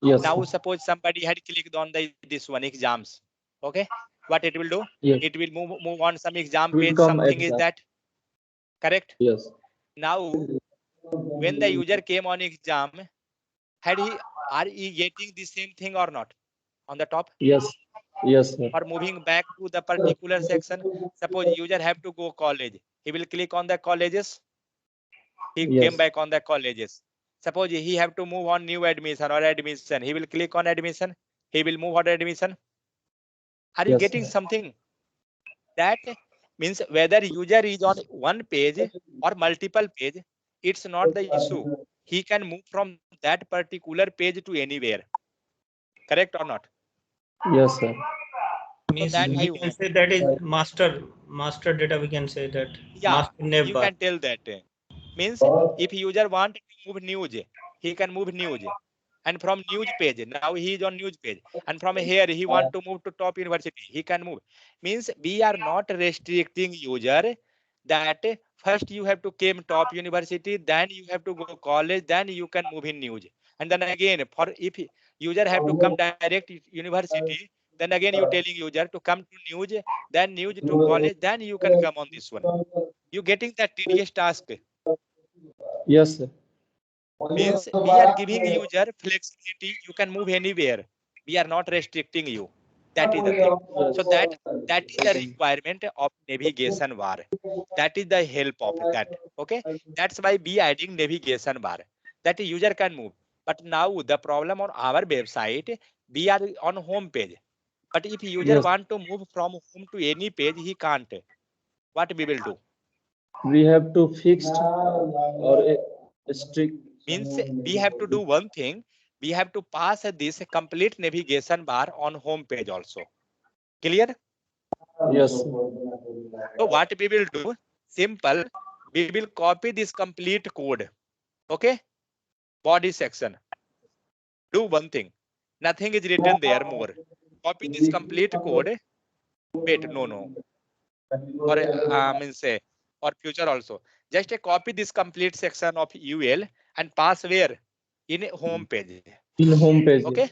Yes. Now suppose somebody had clicked on this one exams. Okay, what it will do? Yes. It will move on some exam Will page, come something is exam. that, correct? Yes. Now when the user came on exam, are he getting the same thing or not on the top? Yes. Yes, sir. Or moving back to the particular section, suppose user have to go college, he will click on the colleges, he Yes. came back on the colleges. Suppose he have to move on new admission or admission, he will click on admission, he will move on admission. Are you Yes, getting sir. something? That means whether user is on one page or multiple page, it's not the issue. He can move from that particular page to anywhere. Correct or not? Yes, sir. Means that we I can want. say that is master data. We can say that. Yeah, Master nav you bar. can tell that. Means if user want to move news, he can move news. And from news page, now he is on news page. And from here, he want to move to top university, he can move. Means we are not restricting user that first you have to came top university, then you have to go college, then you can move in news. And then again, for if user have to come direct university, then again you telling user to come to news, then news to college, then you can come on this one. You getting that tedious task? Yes, sir. Means we are giving user flexibility, you can move anywhere, we are not restricting you. That is the thing. So that is the requirement of navigation bar, that is the help of that. Okay, that's why we adding navigation bar, that user can move. But now the problem on our website, we are on home page, but if user Yes. want to move from home to any page, he can't. What we will do? We have to fixed or strict. Means we have to do one thing, we have to pass this complete navigation bar on home page also. Clear? Yes. So what we will do? Simple, we will copy this complete code. Okay, body section. Do one thing, nothing is written there more. Copy this complete code. Wait, no. Or means say, or future also. Just copy this complete section of UL and pass where? In home page. In home page. Okay.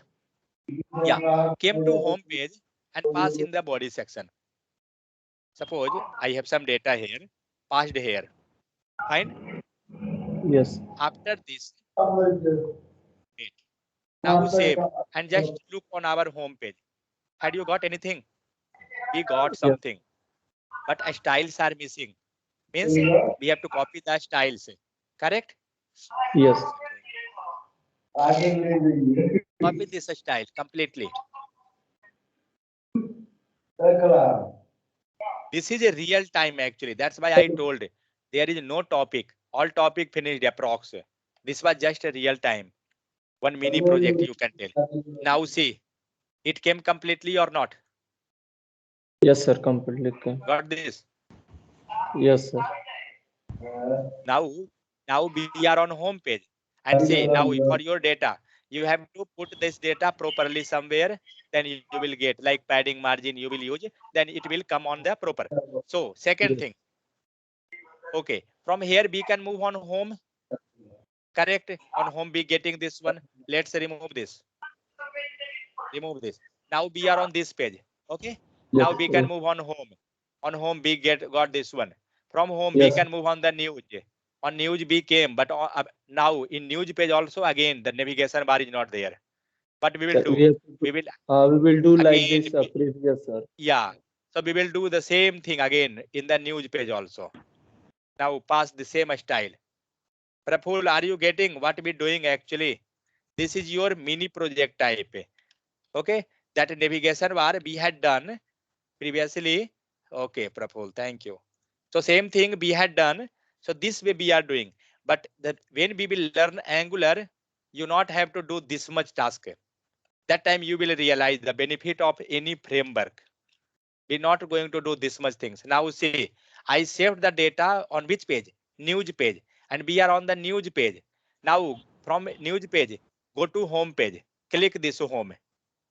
Yeah, came to home page and pass in the body section. Suppose I have some data here, passed here. Fine. Yes. After this, wait. Now save and just look on our home page. Had you got anything? We got something, but styles are missing. Means we have to copy the styles. Correct? Yes. Copy this style completely. This is a real time actually. That's why I told there is no topic. All topic finished approx. This was just a real time. One mini project you can tell. Now see, it came completely or not? Yes, sir. Completely. Got this? Yes, sir. Now we are on home page and say now for your data, you have to put this data properly somewhere. Then you will get like padding margin you will use. Then it will come on the proper. So second thing. Okay, from here we can move on home. Correct, on home we getting this one. Let's remove this. Remove this. Now we are on this page. Okay, now we can move on home. On home we got this one. From home we Yes. can move on the news. On news B came, but now in news page also again the navigation bar is not there. What we will Sir, do? we will do like again, this previous, sir. yeah. So we will do the same thing again in the news page also. Now pass the same style. Praful, are you getting what we're doing actually? This is your mini project type. Okay, that navigation bar we had done previously. Okay, Praful, thank you. So same thing we had done. So this way we are doing. But when we will learn Angular, you not have to do this much task. That time you will realize the benefit of any framework. We're not going to do this much things. Now see, I saved the data on which page? News page. And we are on the news page. Now from news page, go to home page. Click this home.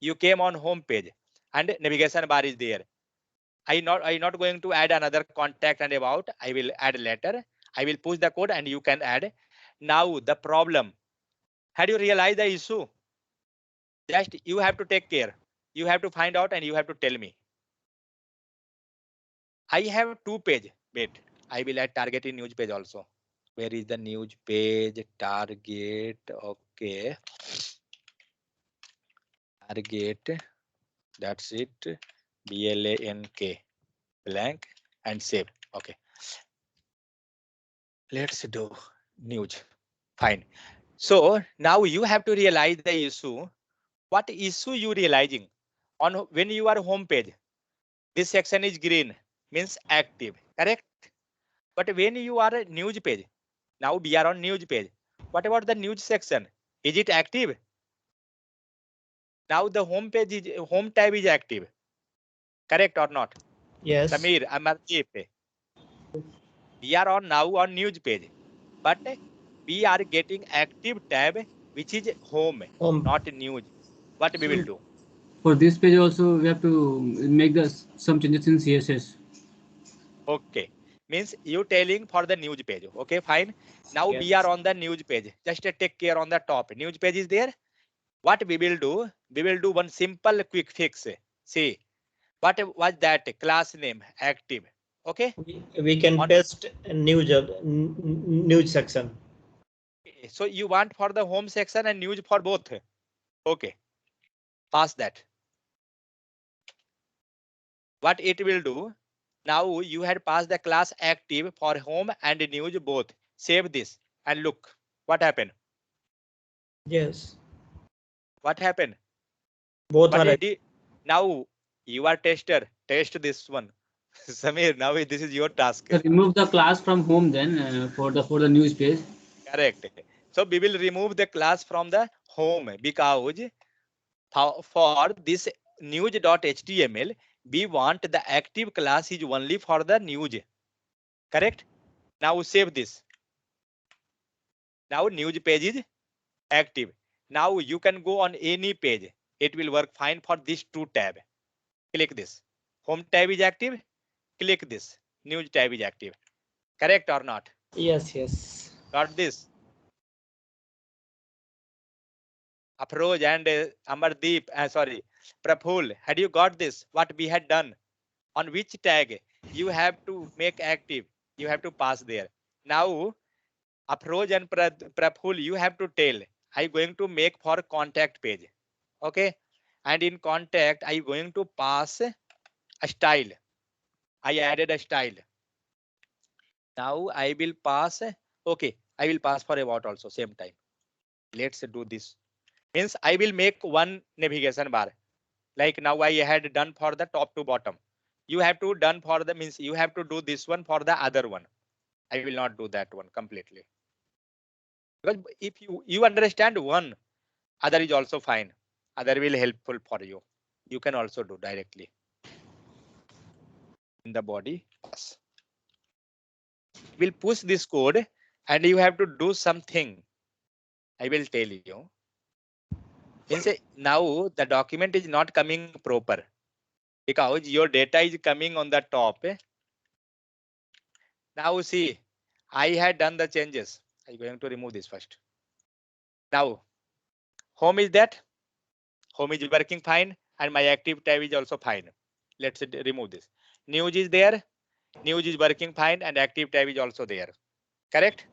You came on home page and navigation bar is there. I not going to add another contact and about. I will add later. I will push the code and you can add. Now the problem. Had you realized the issue? Just you have to take care. You have to find out and you have to tell me. I have two page. Wait, I will add target in news page also. Where is the news page? Target. Okay. Target. That's it. BLANK. Blank and save. Okay. Let's do news. Fine. So now you have to realize the issue. What issue you realizing on when you are home page? This section is green, means active, correct? But when you are a news page, now we are on news page. What about the news section? Is it active? Now the home page is home tab is active, correct or not? Yes. Samir, Amardeep. We are on now on news page, but we are getting active tab, which is home, not news. What we will do? For this page also, we have to make some changes in CSS. Okay, means you telling for the news page. Okay, fine. Now we are on the news page. Just take care on the top. News page is there. What we will do? We will do one simple quick fix. See, what was that class name? Active. Okay. We can paste news section. So you want for the home section and news for both. Okay. Pass that. What it will do? Now you had passed the class active for home and news both. Save this and look what happened. Yes. What happened? Both But are. now you are tester. Test this one. Samir, now this is your task. So remove the class from home then for the news page. Correct. So we will remove the class from the home because for this news.html, we want the active class is only for the news. Correct? Now save this. Now news page is active. Now you can go on any page. It will work fine for this two tab. Click this. Home tab is active. Click this. News tab is active. Correct or not? Yes, yes. Got this? Afroz and Amardeep, sorry, Praful, had you got this? What we had done? On which tag you have to make active? You have to pass there. Now, Afroz and Praful, you have to tell. I'm going to make for contact page. Okay. And in contact, I'm going to pass a style. I added a style. Now I will pass. Okay. I will pass for about also same time. Let's do this. Means I will make one navigation bar. Like now I had done for the top to bottom. You have to done for the means you have to do this one for the other one. I will not do that one completely. Because if you understand one, other is also fine. Other will helpful for you. You can also do directly in the body. We'll push this code and you have to do something. I will tell you. Means now the document is not coming proper because your data is coming on the top. Now see, I had done the changes. I'm going to remove this first. Now, home is that. Home is working fine and my active tab is also fine. Let's remove this. News is there. News is working fine and active tab is also there. Correct?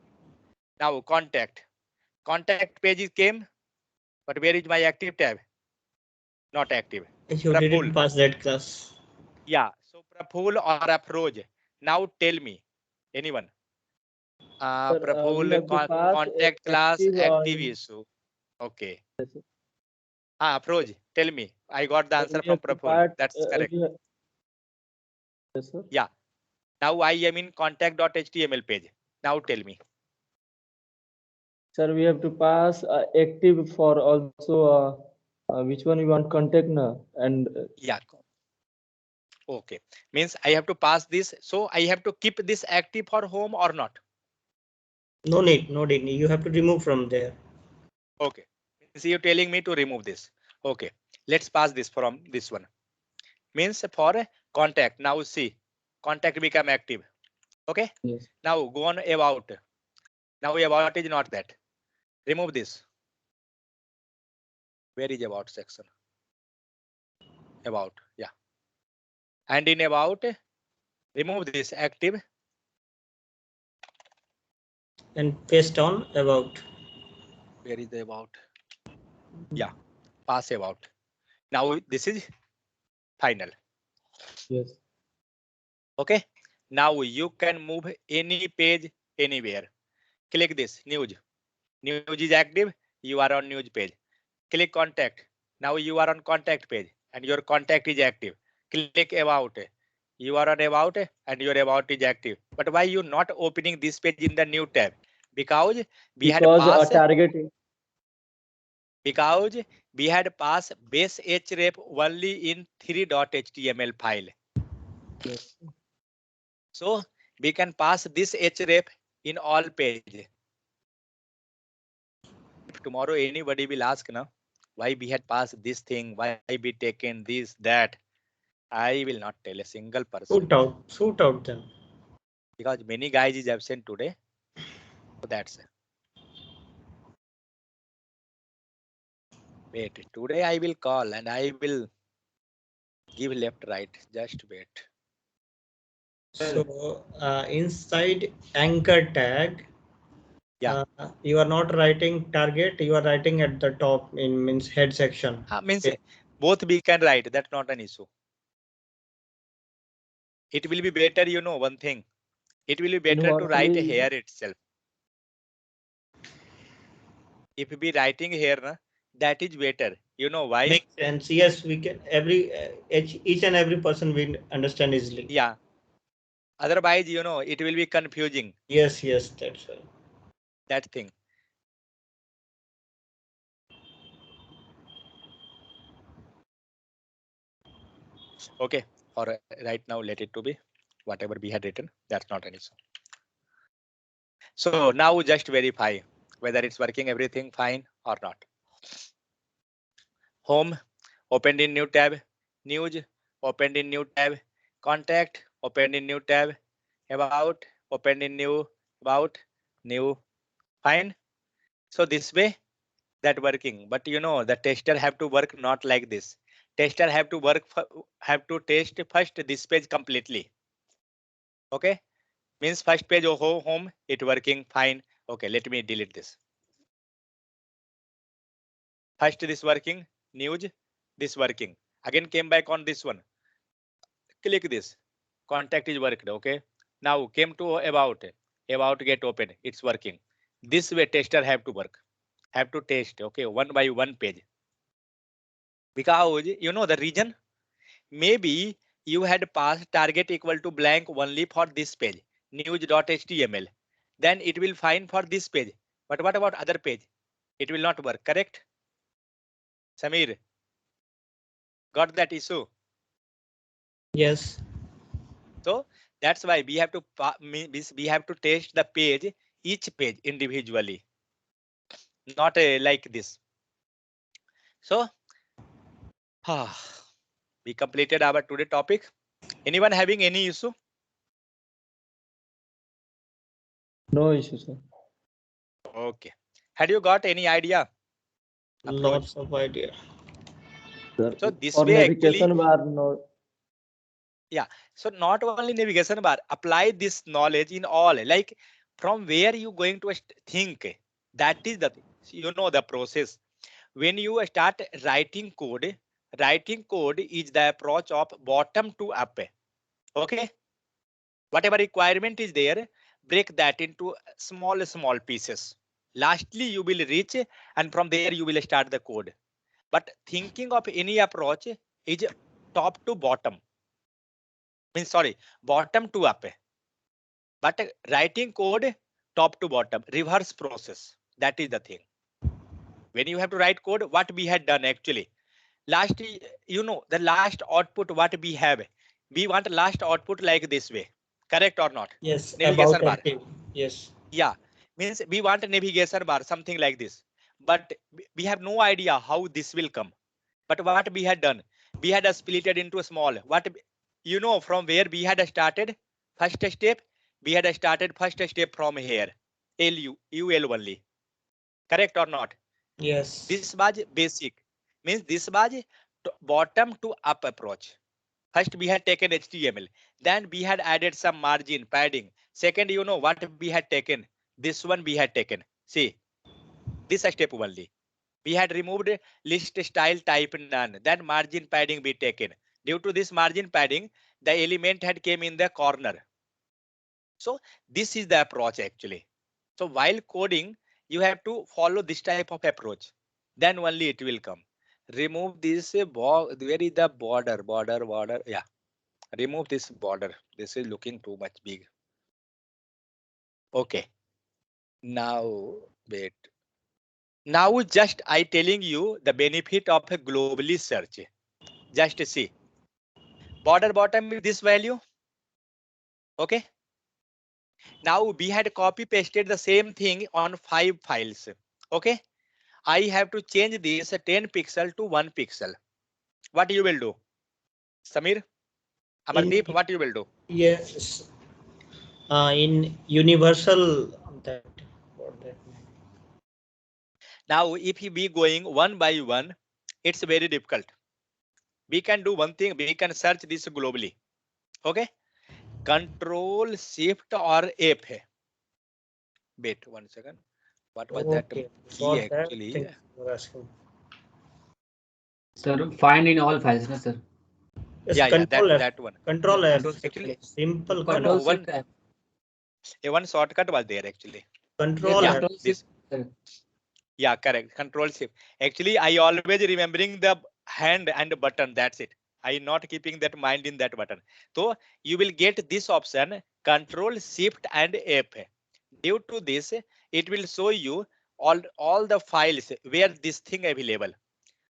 Now contact page is came, but where is my active tab? Not active. You Praful. didn't pass that class. Yeah. So Praful or Afroz. Now tell me, anyone. Sir, we Praful, have to pass contact class active active on. issue. Okay. Yes, sir. Afroz, tell me. I got the Sir, answer we from have to Praful. That's correct. Yes, sir. Yeah. Now I am in contact.html page. Now tell me. Sir, we have to pass active for also which one you want contact now and Yeah. Okay. Means I have to pass this. So I have to keep this active for home or not? No need, no need. You have to remove from there. Okay. See, you're telling me to remove this. Okay. Let's pass this from this one. Means for contact. Now see, contact become active. Okay. yes. Now go on about. Now about is not that. Remove this. Where is about section? About. Yeah. And in about, remove this active. And paste on about. Where is the about? Yeah. Pass about. Now this is final. Yes. Okay. Now you can move any page anywhere. Click this news. News is active. You are on news page. Click contact. Now you are on contact page and your contact is active. Click about. You are on about and your about is active. But why you not opening this page in the new tab? Because we had passed. Targeting. Because we had passed base href only in 3.html file. Yes. So we can pass this href in all pages. If tomorrow anybody will ask now why we had passed this thing, why we taken this, that, I will not tell a single person. Shoot out them. Because many guys is absent today. So that's it. Wait, today I will call and I will give left, right. Just wait. So inside anchor tag, Yeah. You are not writing target, you are writing at the top in means head section. Means Okay. both we can write. That's not an issue. It will be better, you know, one thing. It will be better to write here itself. If we be writing here, that is better. You know why? Makes sense. Yes, we can. Each and every person will understand easily. Yeah. Otherwise, you know, it will be confusing. Yes, that's right. That thing. Okay. Or right now, let it to be whatever we had written. That's not an issue. So now just verify whether it's working everything fine or not. Home, opened in new tab. News, opened in new tab. Contact, opened in new tab. About, opened in new. About, new. Fine. So this way that working. But you know, the tester have to work not like this. Tester have to test first this page completely. Okay. Means first page home, it working fine. Okay, let me delete this. First this working, news, this working. Again came back on this one. Click this. Contact is worked. Okay. Now came to about get open. It's working. This way tester have to work. Have to test. Okay, one by one page. Because you know the reason. Maybe you had passed target equal to blank only for this page, news.html. Then it will find for this page. But what about other page? It will not work, correct? Samir, got that issue? Yes. So that's why we have to test the page, each page individually, not like this. So we completed our today topic. Anyone having any issue? No issue, sir. Okay. Had you got any idea? Lots of idea. So this for way navigation actually. bar, no. Yeah. So not only navigation bar, apply this knowledge in all. Like from where you going to think, that is the, you know, the process. When you start writing code is the approach of bottom to up. Okay, whatever requirement is there, break that into small pieces. Lastly, you will reach, and from there you will start the code. But thinking of any approach is top to bottom, means sorry, bottom to up. But writing code top to bottom, reverse process. That is the thing. When you have to write code, what we had done actually, last, you know, the last output what we have, we want last output like this way, correct or not? Yes, Navigation about bar. active. Yes. Yeah, means we want a navigation bar, something like this. But we have no idea how this will come. But what we had done, we had split it into a small. What, you know, from where we had started first step, we had started first step from here, UL only, correct or not? Yes. This was basic, means this was bottom to up approach. First we had taken HTML, then we had added some margin padding. Second, you know what we had taken? This one we had taken. See, this step only. We had removed list style type none. Then margin padding be taken. Due to this margin padding, the element had came in the corner. So this is the approach actually. So while coding, you have to follow this type of approach. Then only it will come. Remove this, where is the border? Yeah. Remove this border. This is looking too much big. Okay. Now, wait. Now just I telling you the benefit of a globally search. Just see. Border bottom is this value. Okay. Now we had copy pasted the same thing on 5 files. Okay. I have to change this 10 pixel to 1 pixel. What you will do? Samir? Amardeep, what you will do? Yes. In universal that. What that mean? Now, if we be going one by one, it's very difficult. We can do one thing, we can search this globally. Okay. Control Shift or F. Wait 1 second. What was that Okay. key For that actually? thing you're asking. Sir, find in all files, no, sir. Yes, Yeah, control F. that one. Control Yeah, F. control Actually, Simple no, control. one, Shift F. one shortcut was there actually. Control Yeah, F. Control this. Shift, sir. Yeah, correct. Control Shift. Actually, I always remembering the hand and button. That's it. I not keeping that mind in that button. So you will get this option, Control Shift and F. Due to this, it will show you all the files where this thing available.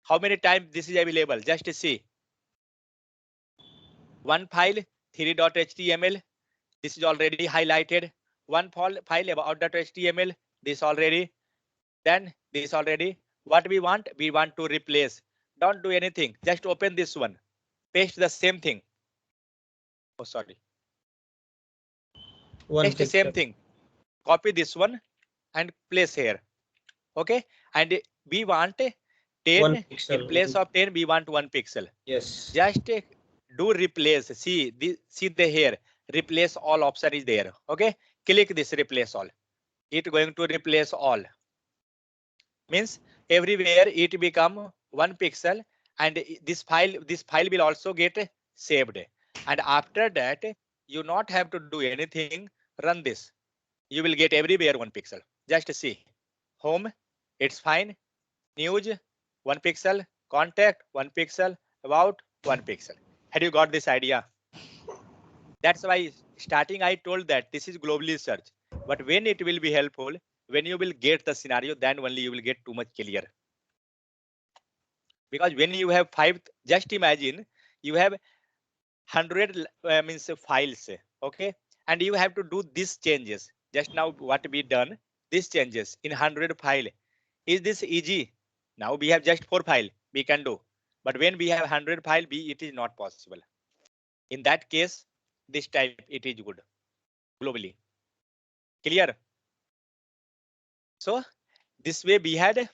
How many times this is available? Just see. One file 3.html. This is already highlighted. One file about .html. This already. Then this already. What we want to replace. Don't do anything. Just open this one. Paste the same thing. Oh, sorry. Paste the same thing. Copy this one and place here. Okay. And we want 10 in place of 10. We want 1 pixel. Yes. Just do replace. See the here. Replace all option is there. Okay. Click this replace all. It going to replace all. Means everywhere it become 1 pixel, and this file will also get saved. And after that, you not have to do anything. Run this. You will get everywhere 1 pixel. Just see. Home, it's fine. News, 1 pixel. Contact, 1 pixel. About, 1 pixel. Had you got this idea? That's why starting I told that this is globally search. But when it will be helpful, when you will get the scenario, then only you will get too much clear. Because when you have 5, just imagine you have 100 means files, okay, and you have to do these changes. Just now what we done, these changes in 100 file. Is this easy? Now we have just 4 file we can do, but when we have 100 file, it is not possible. In that case, this type it is good globally. Clear? So this way we had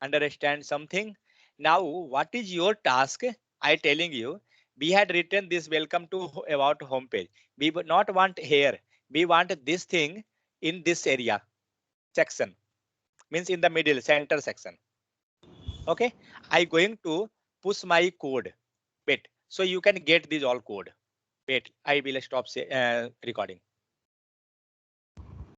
understand something. Now what is your task? I telling you, we had written this welcome to about homepage. We would not want here. We want this thing. in this area section, means in the middle center section. Okay, I going to push my code. Wait, so you can get this all code. Wait, I will stop recording.